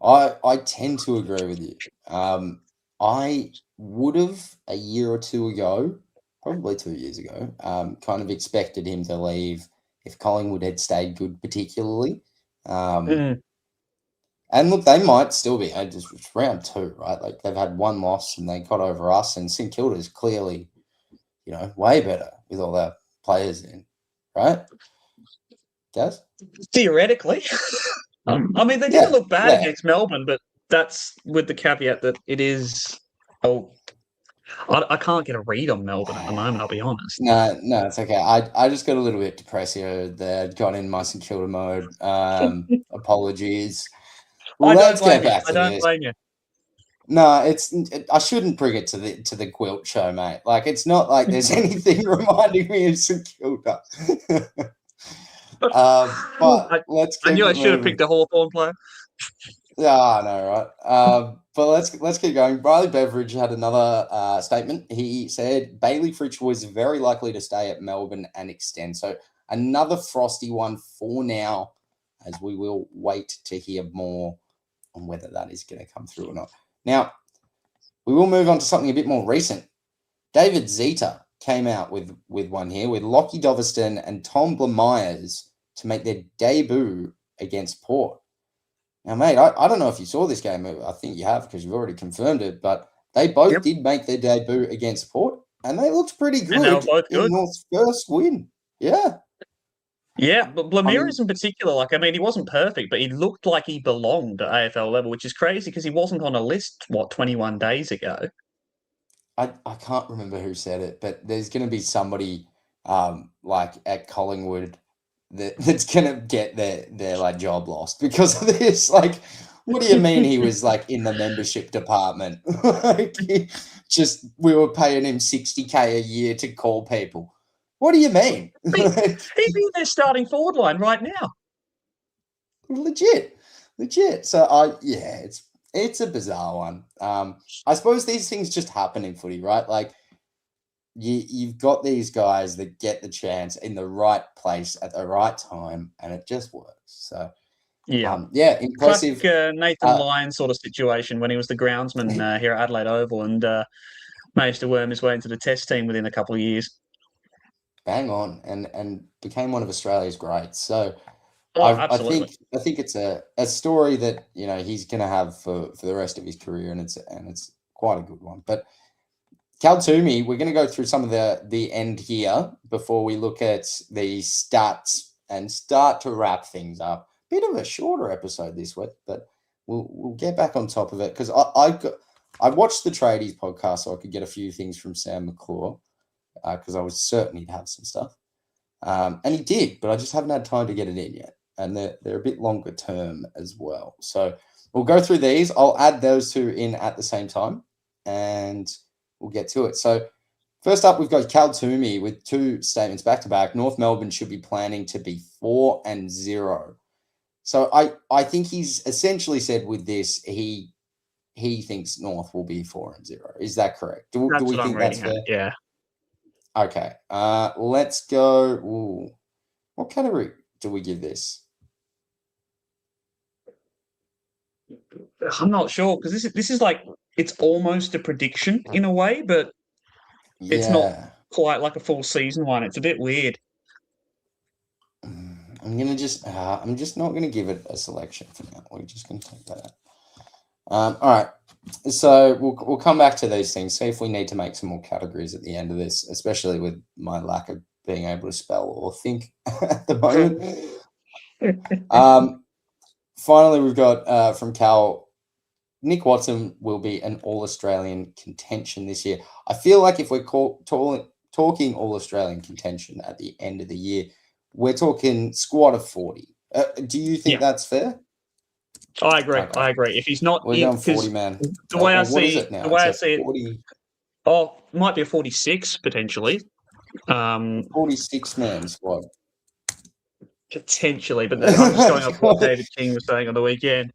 Speaker 1: I tend to agree with you. I would have a year or two ago, probably 2 years ago, kind of expected him to leave if Collingwood had stayed good, particularly. And look, they might still be. It's round 2, right? Like, they've had 1 loss and they got over us, and St Kilda's clearly, way better with all their players in, right? Gaz?
Speaker 2: Theoretically. I mean, they didn't look bad against Melbourne, but that's with the caveat that it is. I can't get a read on Melbourne at the moment, I'll be honest.
Speaker 1: No, it's okay. I just got a little bit depressio there. Got in my St Kilda mode. Apologies.
Speaker 2: Let's get back to this. I don't blame you.
Speaker 1: No, I shouldn't bring it to the GWILT show, mate. Like, it's not like there's anything reminding me of St Kilda. But let's.
Speaker 2: I knew I should have picked a Hawthorn player.
Speaker 1: Yeah, I know, right? But let's keep going. Riley Beveridge had another statement. He said Bailey Fritsch was very likely to stay at Melbourne and extend. So another frosty one for now, as we will wait to hear more on whether that is going to come through or not. Now, we will move on to something a bit more recent. David Zeta came out with one here with Lockie Doverston and Tom Blamires to make their debut against Port. Now, mate, I don't know if you saw this game. I think you have, because you've already confirmed it. But they both did make their debut against Port, and they looked pretty good.
Speaker 2: And they were both good.
Speaker 1: In North's first win. Yeah.
Speaker 2: Yeah, but Blamires in particular, he wasn't perfect, but he looked like he belonged at AFL level, which is crazy because he wasn't on a list, 21 days ago?
Speaker 1: I can't remember who said it, but there's going to be somebody at Collingwood that's going to get their job lost because of this. Like, what do you mean he was in the membership department? We were paying him $60K a year to call people. What do you mean?
Speaker 2: He'd be in their starting forward line right now.
Speaker 1: Legit. So it's a bizarre one. I suppose these things just happen in footy, right? Like, you've got these guys that get the chance in the right place at the right time, and it just works. So, impressive.
Speaker 2: Classic Nathan Lyon sort of situation when he was the groundsman here at Adelaide Oval and managed to worm his way into the test team within a couple of years.
Speaker 1: Bang on, and became one of Australia's greats. So,
Speaker 2: Oh, absolutely.
Speaker 1: I think it's a story that he's going to have for the rest of his career, and it's quite a good one. But Cal Toomey, we're going to go through some of the end here before we look at the stats and start to wrap things up. Bit of a shorter episode this week, but we'll get back on top of it because I watched the Tradies podcast so I could get a few things from Sam McClure because I was certain he'd have some stuff. And he did, but I just haven't had time to get it in yet. And they're a bit longer term as well. So we'll go through these. I'll add those two in at the same time and we'll get to it. So first up, we've got Cal Toomey with two statements back to back. North Melbourne should be planning to be 4-0. So I think he's essentially said with this, he thinks North will be 4-0. Is that correct? Do we think that's fair?
Speaker 2: Yeah.
Speaker 1: Okay. Let's go. Ooh. What category do we give this?
Speaker 2: I'm not sure because this is like it's almost a prediction in a way, but it's not quite like a full season one. It's a bit weird.
Speaker 1: I'm just not gonna give it a selection for now. We're just gonna take that out. All right. So we'll come back to these things. See if we need to make some more categories at the end of this, especially with my lack of being able to spell or think at the moment. Finally, we've got from Cal, Nick Watson will be an All-Australian contention this year. I feel like if we're talking All-Australian contention at the end of the year, we're talking squad of 40. Do you think that's fair?
Speaker 2: I agree. Okay. I agree. If he's not,
Speaker 1: we're going 40 man.
Speaker 2: The way I see
Speaker 1: it now?
Speaker 2: The way I see 40... it, it might be a 46 potentially.
Speaker 1: 46 man squad.
Speaker 2: Potentially, but I'm just going off what David King was saying on the weekend.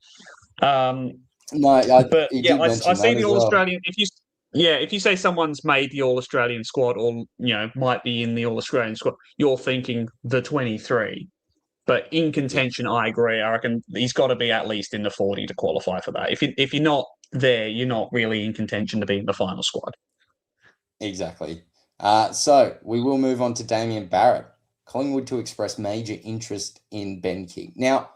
Speaker 1: I see
Speaker 2: the All-Australian. Well. If you say someone's made the All-Australian squad or might be in the All-Australian squad, you're thinking the 23. But in contention, I agree. I reckon he's got to be at least in the 40 to qualify for that. If you're not there, you're not really in contention to be in the final squad.
Speaker 1: Exactly. So we will move on to Damien Barrett. Collingwood to express major interest in Ben King. Now,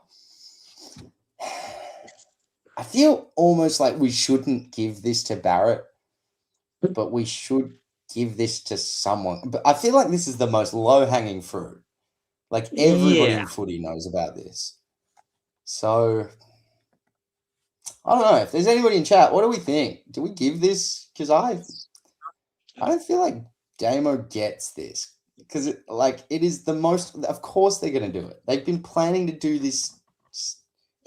Speaker 1: I feel almost like we shouldn't give this to Barrett, but we should give this to someone. But I feel like this is the most low-hanging fruit. Like, everybody in footy knows about this. So, I don't know. If there's anybody in chat, what do we think? Do we give this? Because I don't feel like Damo gets this. Because it is the most. Of course, they're going to do it. They've been planning to do this.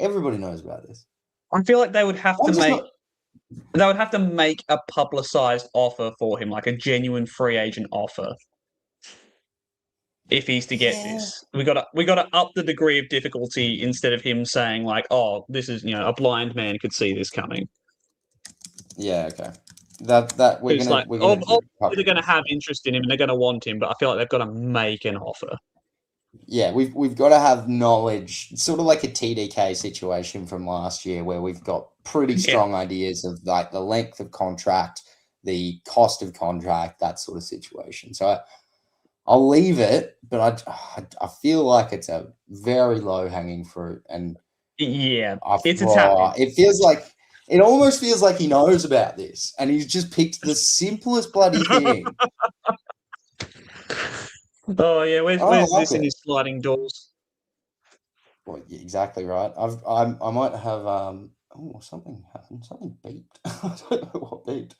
Speaker 1: Everybody knows about this.
Speaker 2: I feel like they would have to make a publicized offer for him, like a genuine free agent offer. If he's to get this, we got to up the degree of difficulty instead of him saying like, "Oh, this is a blind man could see this coming."
Speaker 1: Yeah. Okay. That we're
Speaker 2: going to have interest in him and they're going to want him, but I feel like they've got to make an offer.
Speaker 1: Yeah, we've got to have knowledge, sort of like a TDK situation from last year where we've got pretty strong ideas of like the length of contract, the cost of contract, that sort of situation. So I'll leave it, but I feel like it's a very low hanging fruit, and
Speaker 2: it's Italian.
Speaker 1: It almost feels like he knows about this, and he's just picked the simplest bloody thing.
Speaker 2: Oh yeah, where's this in his sliding doors?
Speaker 1: Well, yeah, exactly right. I might have something happened. Something beeped. I don't know what beeped.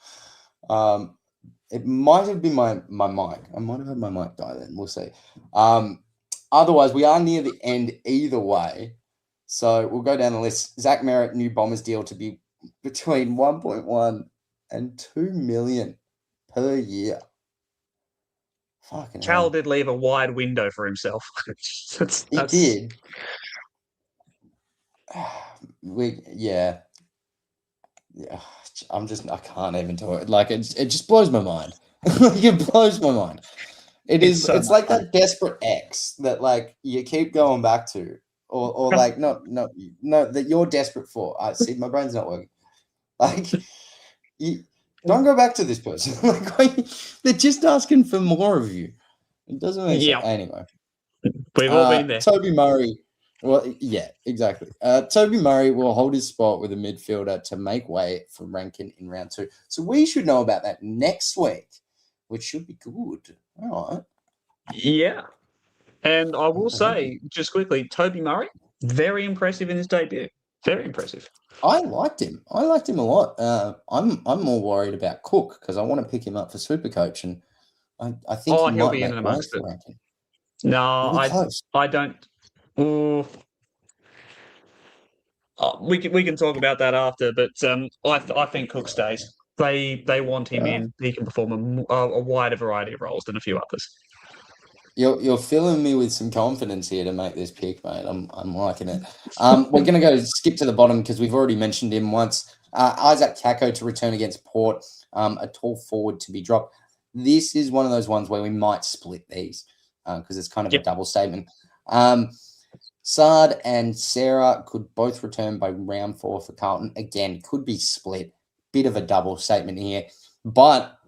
Speaker 1: It might have been my mic. I might have had my mic die then. We'll see. Otherwise, we are near the end either way. So we'll go down the list. Zach Merritt, new Bombers deal to be between 1.1 and 2 million per year. Fucking
Speaker 2: Cal did leave a wide window for himself.
Speaker 1: He did. Yeah. I can't even do it. Like, it just blows my mind. It blows my mind. It's like that desperate ex that like you keep going back to, or like no, that you're desperate for. I see, my brain's not working. Like, you don't go back to this person. Like, they're just asking for more of you. It doesn't make sense. Anyway,
Speaker 2: we've all been there.
Speaker 1: Toby Murray Well, yeah, exactly. Toby Murray will hold his spot with a midfielder to make way for Rankin in round 2. So we should know about that next week, which should be good. All right.
Speaker 2: Yeah. And I will say, just quickly, Toby Murray, very impressive in his debut. Very impressive.
Speaker 1: I liked him. I liked him a lot. I'm more worried about Cook because I want to pick him up for Supercoach, and I think he
Speaker 2: He'll
Speaker 1: might
Speaker 2: be in
Speaker 1: make
Speaker 2: and
Speaker 1: way
Speaker 2: amongst it.
Speaker 1: for Rankin.
Speaker 2: No,
Speaker 1: Really close.
Speaker 2: I don't. Ooh. We can talk about that after, but I think Cook stays. They want him in. He can perform a wider variety of roles than a few others.
Speaker 1: You're filling me with some confidence here to make this pick, mate. I'm liking it. We're going to go skip to the bottom because we've already mentioned him once. Isaac Kako to return against Port, a tall forward to be dropped. This is one of those ones where we might split these because it's kind of a double statement. Sard and Sarah could both return by round 4 for Carlton. Again, could be split. Bit of a double statement here. But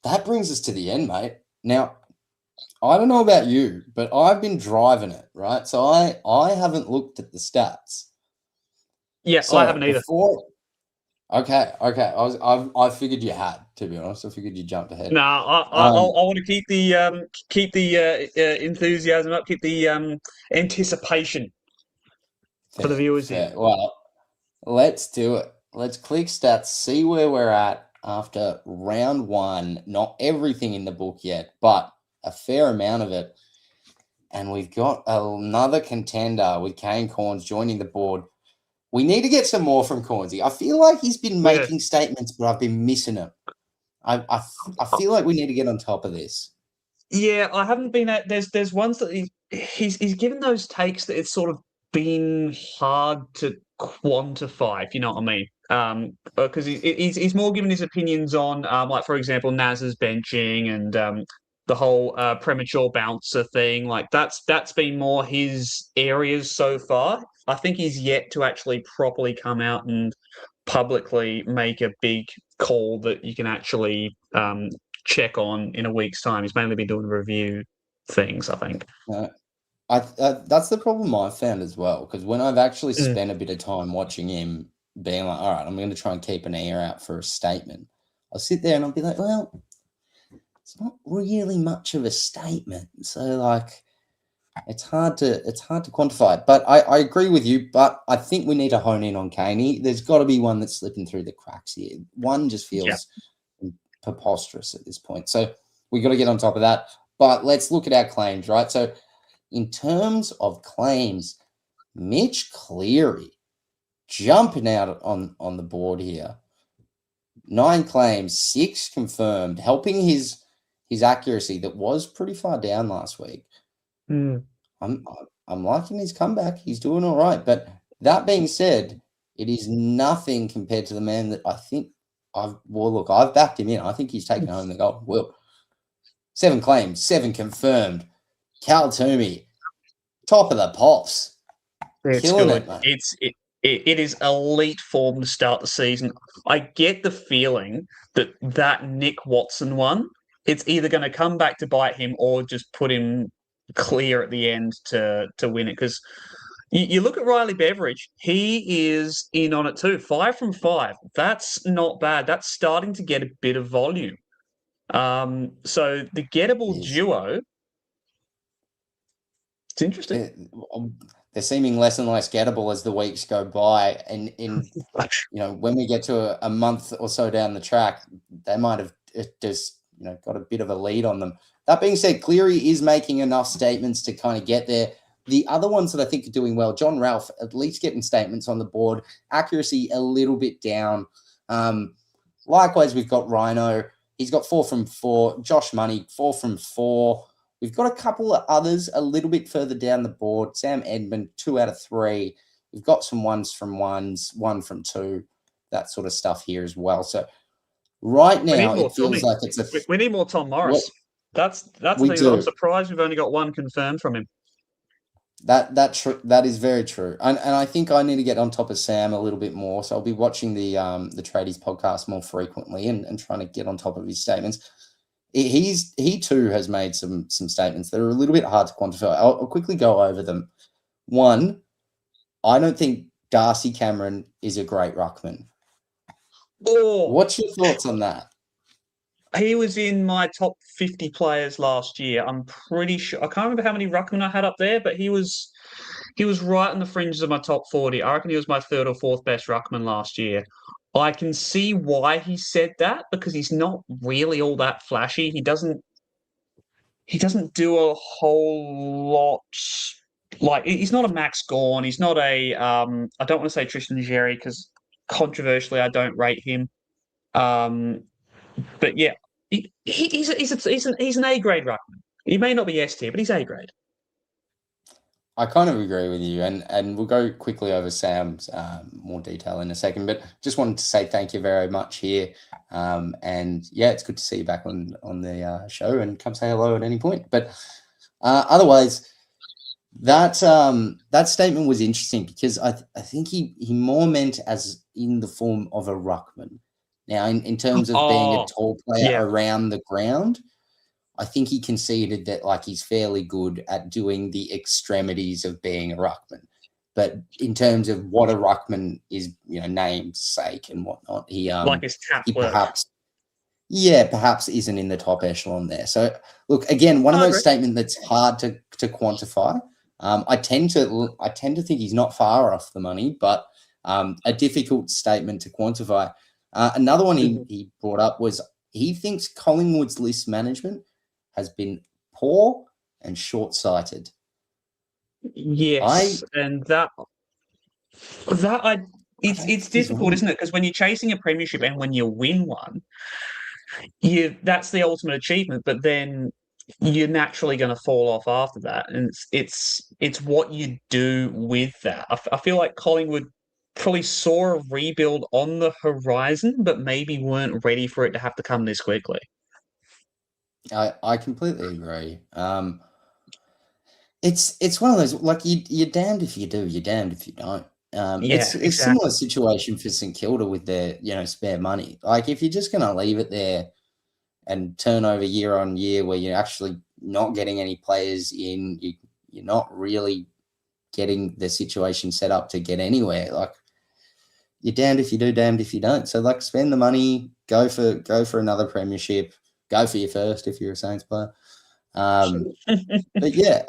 Speaker 1: that brings us to the end, mate. Now, I don't know about you, but I've been driving it, right? So I haven't looked at the stats.
Speaker 2: Yeah,
Speaker 1: so
Speaker 2: I haven't either.
Speaker 1: Okay. I figured you had, to be honest. I figured you jumped ahead.
Speaker 2: No, I want to keep the enthusiasm up, keep the anticipation for the viewers here.
Speaker 1: Well, let's do it. Let's click stats, see where we're at after round 1. Not everything in the book yet, but a fair amount of it. And we've got another contender with Kane Corns joining the board. We need to get some more from Cornsy. I feel like he's been making statements, but I've been missing them. I feel like we need to get on top of this.
Speaker 2: Yeah, I haven't been at. There's ones that he's given those takes that it's sort of been hard to quantify, if you know what I mean. Because he's more given his opinions on, like for example, Naz's benching and the whole premature bouncer thing. Like that's been more his areas so far. I think he's yet to actually properly come out and publicly make a big call that you can actually check on in a week's time. He's mainly been doing review things, I think.
Speaker 1: That's the problem I've found as well, because when I've actually spent a bit of time watching him being like, all right, I'm going to try and keep an ear out for a statement, I'll sit there and I'll be like, well, it's not really much of a statement. So, like, it's hard to quantify it. But I agree with you, but I think we need to hone in on Caney. There's got to be one that's slipping through the cracks here. One just feels preposterous at this point. So we got to get on top of that. But let's look at our claims, right? So in terms of claims, Mitch Cleary jumping out on the board here. 9 claims, 6 confirmed, helping his accuracy that was pretty far down last week. I'm liking his comeback. He's doing all right. But that being said, it is nothing compared to the man that I think I've backed him in. I think he's taken home the Golden GWILT. 7 claims, 7 confirmed. Cal Toomey, top of the pops. Killing it, mate.
Speaker 2: It is elite form to start the season. I get the feeling that Nick Watson one, it's either going to come back to bite him or just put him clear at the end to win it. Because you look at Riley Beveridge, he is in on it too. 5 from 5. That's not bad. That's starting to get a bit of volume. So the gettable duo, it's interesting.
Speaker 1: They're seeming less and less gettable as the weeks go by. And when we get to a month or so down the track, they might have just got a bit of a lead on them. That being said, Cleary is making enough statements to kind of get there. The other ones that I think are doing well, John Ralph, at least getting statements on the board. Accuracy a little bit down. Likewise, we've got Rhino. He's got 4 from 4. Josh Money, 4 from 4. We've got a couple of others a little bit further down the board. Sam Edmund, 2 out of 3. We've got some 1s from 1s, 1 from 2, that sort of stuff here as well. So right now, it feels like it's
Speaker 2: we need more Tom Morris. That's the thing. I'm surprised we've only got 1 confirmed from him.
Speaker 1: That is very true, and I think I need to get on top of Sam a little bit more. So I'll be watching the Tradies podcast more frequently and trying to get on top of his statements. He too has made some statements that are a little bit hard to quantify. I'll quickly go over them. One, I don't think Darcy Cameron is a great ruckman.
Speaker 2: Oh,
Speaker 1: What's your thoughts on that?
Speaker 2: he was in my top 50 players last year. I'm pretty sure. I can't remember how many ruckmen I had up there, but he was right on the fringes of my top 40. I reckon he was my third or fourth best ruckman last year. I can see why he said that because he's not really all that flashy. He doesn't do a whole lot. Like he's not a Max Gorn. He's not a. I don't want to say Tristan Xerri because controversially I don't rate him. Um, but yeah, he's an A grade ruckman. He may not be S tier, but he's A grade.
Speaker 1: I kind of agree with you, and we'll go quickly over Sam's more detail in a second. But just wanted to say thank you very much here, and yeah, it's good to see you back on the show, and come say hello at any point. But otherwise, that statement was interesting because I think he more meant as in the form of a ruckman. Now, in terms of being a tall player around the ground, I think he conceded that like he's fairly good at doing the extremities of being a ruckman. But in terms of what a ruckman is, namesake and whatnot, he
Speaker 2: Like his tap
Speaker 1: he
Speaker 2: work.
Speaker 1: perhaps isn't in the top echelon there. So look, again, one of those statements that's hard to quantify. I tend to think he's not far off the money, but a difficult statement to quantify. Another one he brought up was he thinks Collingwood's list management has been poor and short-sighted.
Speaker 2: Yes, and it's difficult, isn't it? Because when you're chasing a premiership and when you win one, that's the ultimate achievement. But then you're naturally going to fall off after that, and it's what you do with that. I feel like Collingwood probably saw a rebuild on the horizon, but maybe weren't ready for it to have to come this quickly.
Speaker 1: I completely agree. It's one of those, like, you're damned if you do, you're damned if you don't. It's
Speaker 2: Exactly.
Speaker 1: similar situation for St Kilda with their spare money. Like, if you're just going to leave it there and turn over year on year where you're actually not getting any players in, you're not really getting the situation set up to get anywhere. Like, you're damned if you do, damned if you don't. So, like, spend the money, go for another premiership, go for your first if you're a Saints player. But yeah,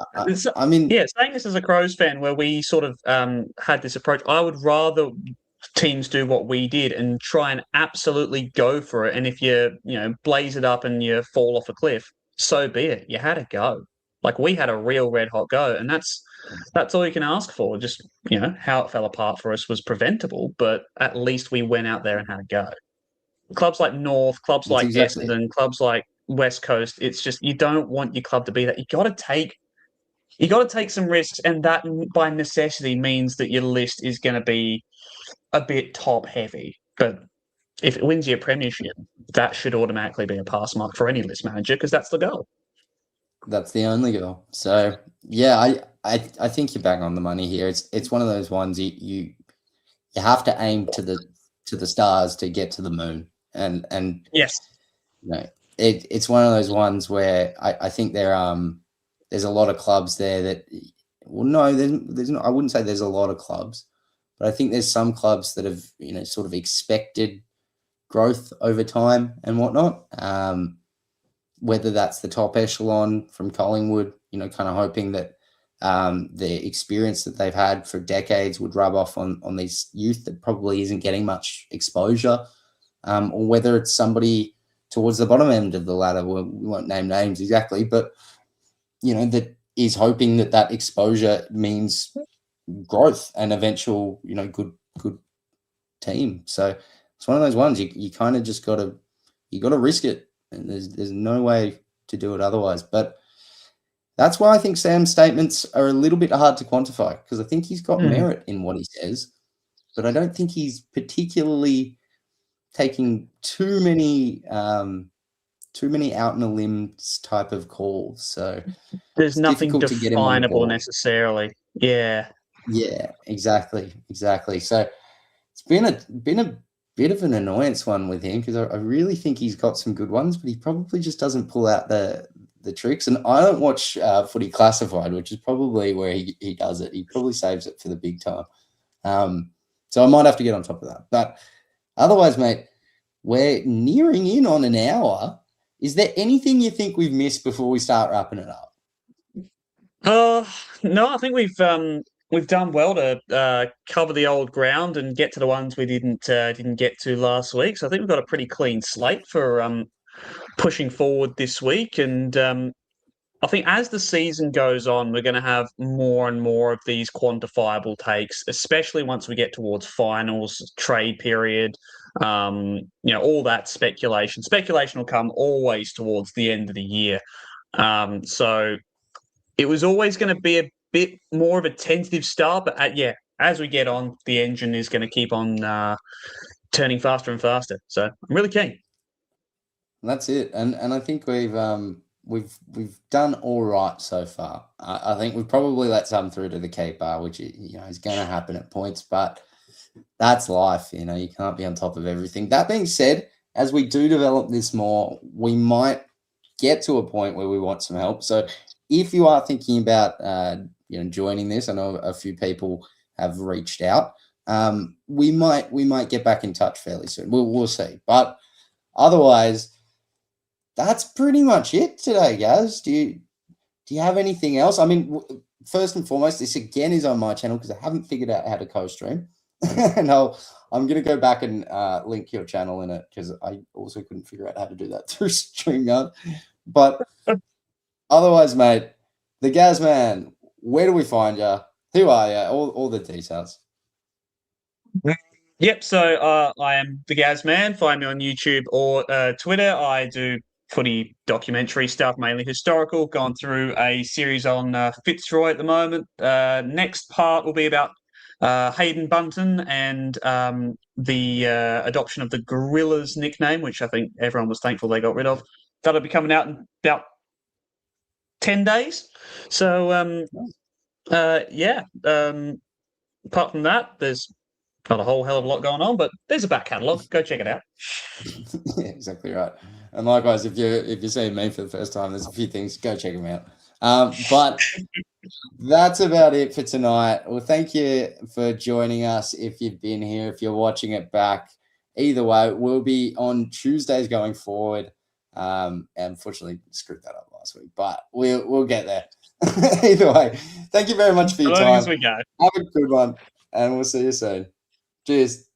Speaker 1: I mean,
Speaker 2: saying this as a Crows fan, where we sort of had this approach, I would rather teams do what we did and try and absolutely go for it. And if you blaze it up and you fall off a cliff, so be it. You had a go. Like, we had a real red hot go, and that's all you can ask for. Just how it fell apart for us was preventable, but at least we went out there and had a go. Clubs like North, clubs like
Speaker 1: exactly
Speaker 2: Essendon, clubs like West Coast, it's just you don't want your club to be that. You got to take some risks, and that by necessity means that your list is going to be a bit top heavy. But if it wins you a premiership, that should automatically be a pass mark for any list manager because that's the goal.
Speaker 1: That's the only goal. So yeah, I think you're bang on the money here. It's one of those ones you have to aim to the stars to get to the moon, and
Speaker 2: yes,
Speaker 1: it's one of those ones where I think there's a lot of clubs there that, well, no, there's not. I wouldn't say there's a lot of clubs, but I think there's some clubs that have sort of expected growth over time and whatnot. Whether that's the top echelon from Collingwood, kind of hoping that the experience that they've had for decades would rub off on these youth that probably isn't getting much exposure, or whether it's somebody towards the bottom end of the ladder. We won't name names exactly, but that is hoping that exposure means growth and eventual, good team. So it's one of those ones you kind of just got to risk it. And there's no way to do it otherwise. But that's why I think Sam's statements are a little bit hard to quantify, because I think he's got merit in what he says, but I don't think he's particularly taking too many out in a limb type of calls. So
Speaker 2: there's nothing
Speaker 1: definable
Speaker 2: necessarily. Yeah,
Speaker 1: exactly. So it's been a bit of an annoyance one with him, because I really think he's got some good ones, but he probably just doesn't pull out the the tricks. And I don't watch Footy Classified, which is probably where he does it. He probably saves it for the big time. So I might have to get on top of that. But otherwise, mate, we're nearing in on an hour. Is there anything you think we've missed before we start wrapping it up?
Speaker 2: No, I think we've done well to cover the old ground and get to the ones we didn't get to last week. So I think we've got a pretty clean slate for pushing forward this week. And I think as the season goes on, we're going to have more and more of these quantifiable takes, especially once we get towards finals, trade period, all that speculation. Speculation will come always towards the end of the year. So it was always going to be a bit more of a tentative start, but as we get on, the engine is going to keep on turning faster and faster. So I'm really keen.
Speaker 1: That's it, and I think we've done all right so far. I think we've probably let some through to the keeper, which is going to happen at points, but that's life. You can't be on top of everything. That being said, as we do develop this more, we might get to a point where we want some help. So if you are thinking about joining this, I know a few people have reached out. We might get back in touch fairly soon. We'll see, but otherwise, that's pretty much it today, Gaz. Do you have anything else? I mean, first and foremost, this again is on my channel because I haven't figured out how to co-stream. And I'm going to go back and link your channel in it because I also couldn't figure out how to do that through StreamYard. But otherwise, mate, the Gaz Man, where do we find you? Who are you? All the details.
Speaker 2: Yep, so I am the Gaz Man. Find me on YouTube or Twitter. I do footy documentary stuff, mainly historical. Gone through a series on Fitzroy at the moment. Next part will be about Hayden Bunton and the adoption of the Gorillas nickname, which I think everyone was thankful they got rid of. That'll be coming out in about 10 days. So, apart from that, there's not a whole hell of a lot going on, but there's a back catalogue. Go check it out.
Speaker 1: Yeah, exactly right. And likewise, if you're seeing me for the first time, there's a few things. Go check them out. But that's about it for tonight. Well, thank you for joining us. If you've been here, if you're watching it back, either way, we'll be on Tuesdays going forward. And unfortunately, screwed that up last week, but we'll get there. Either way, thank you very much for your time.
Speaker 2: As we go.
Speaker 1: Have a good one, and we'll see you soon. Cheers.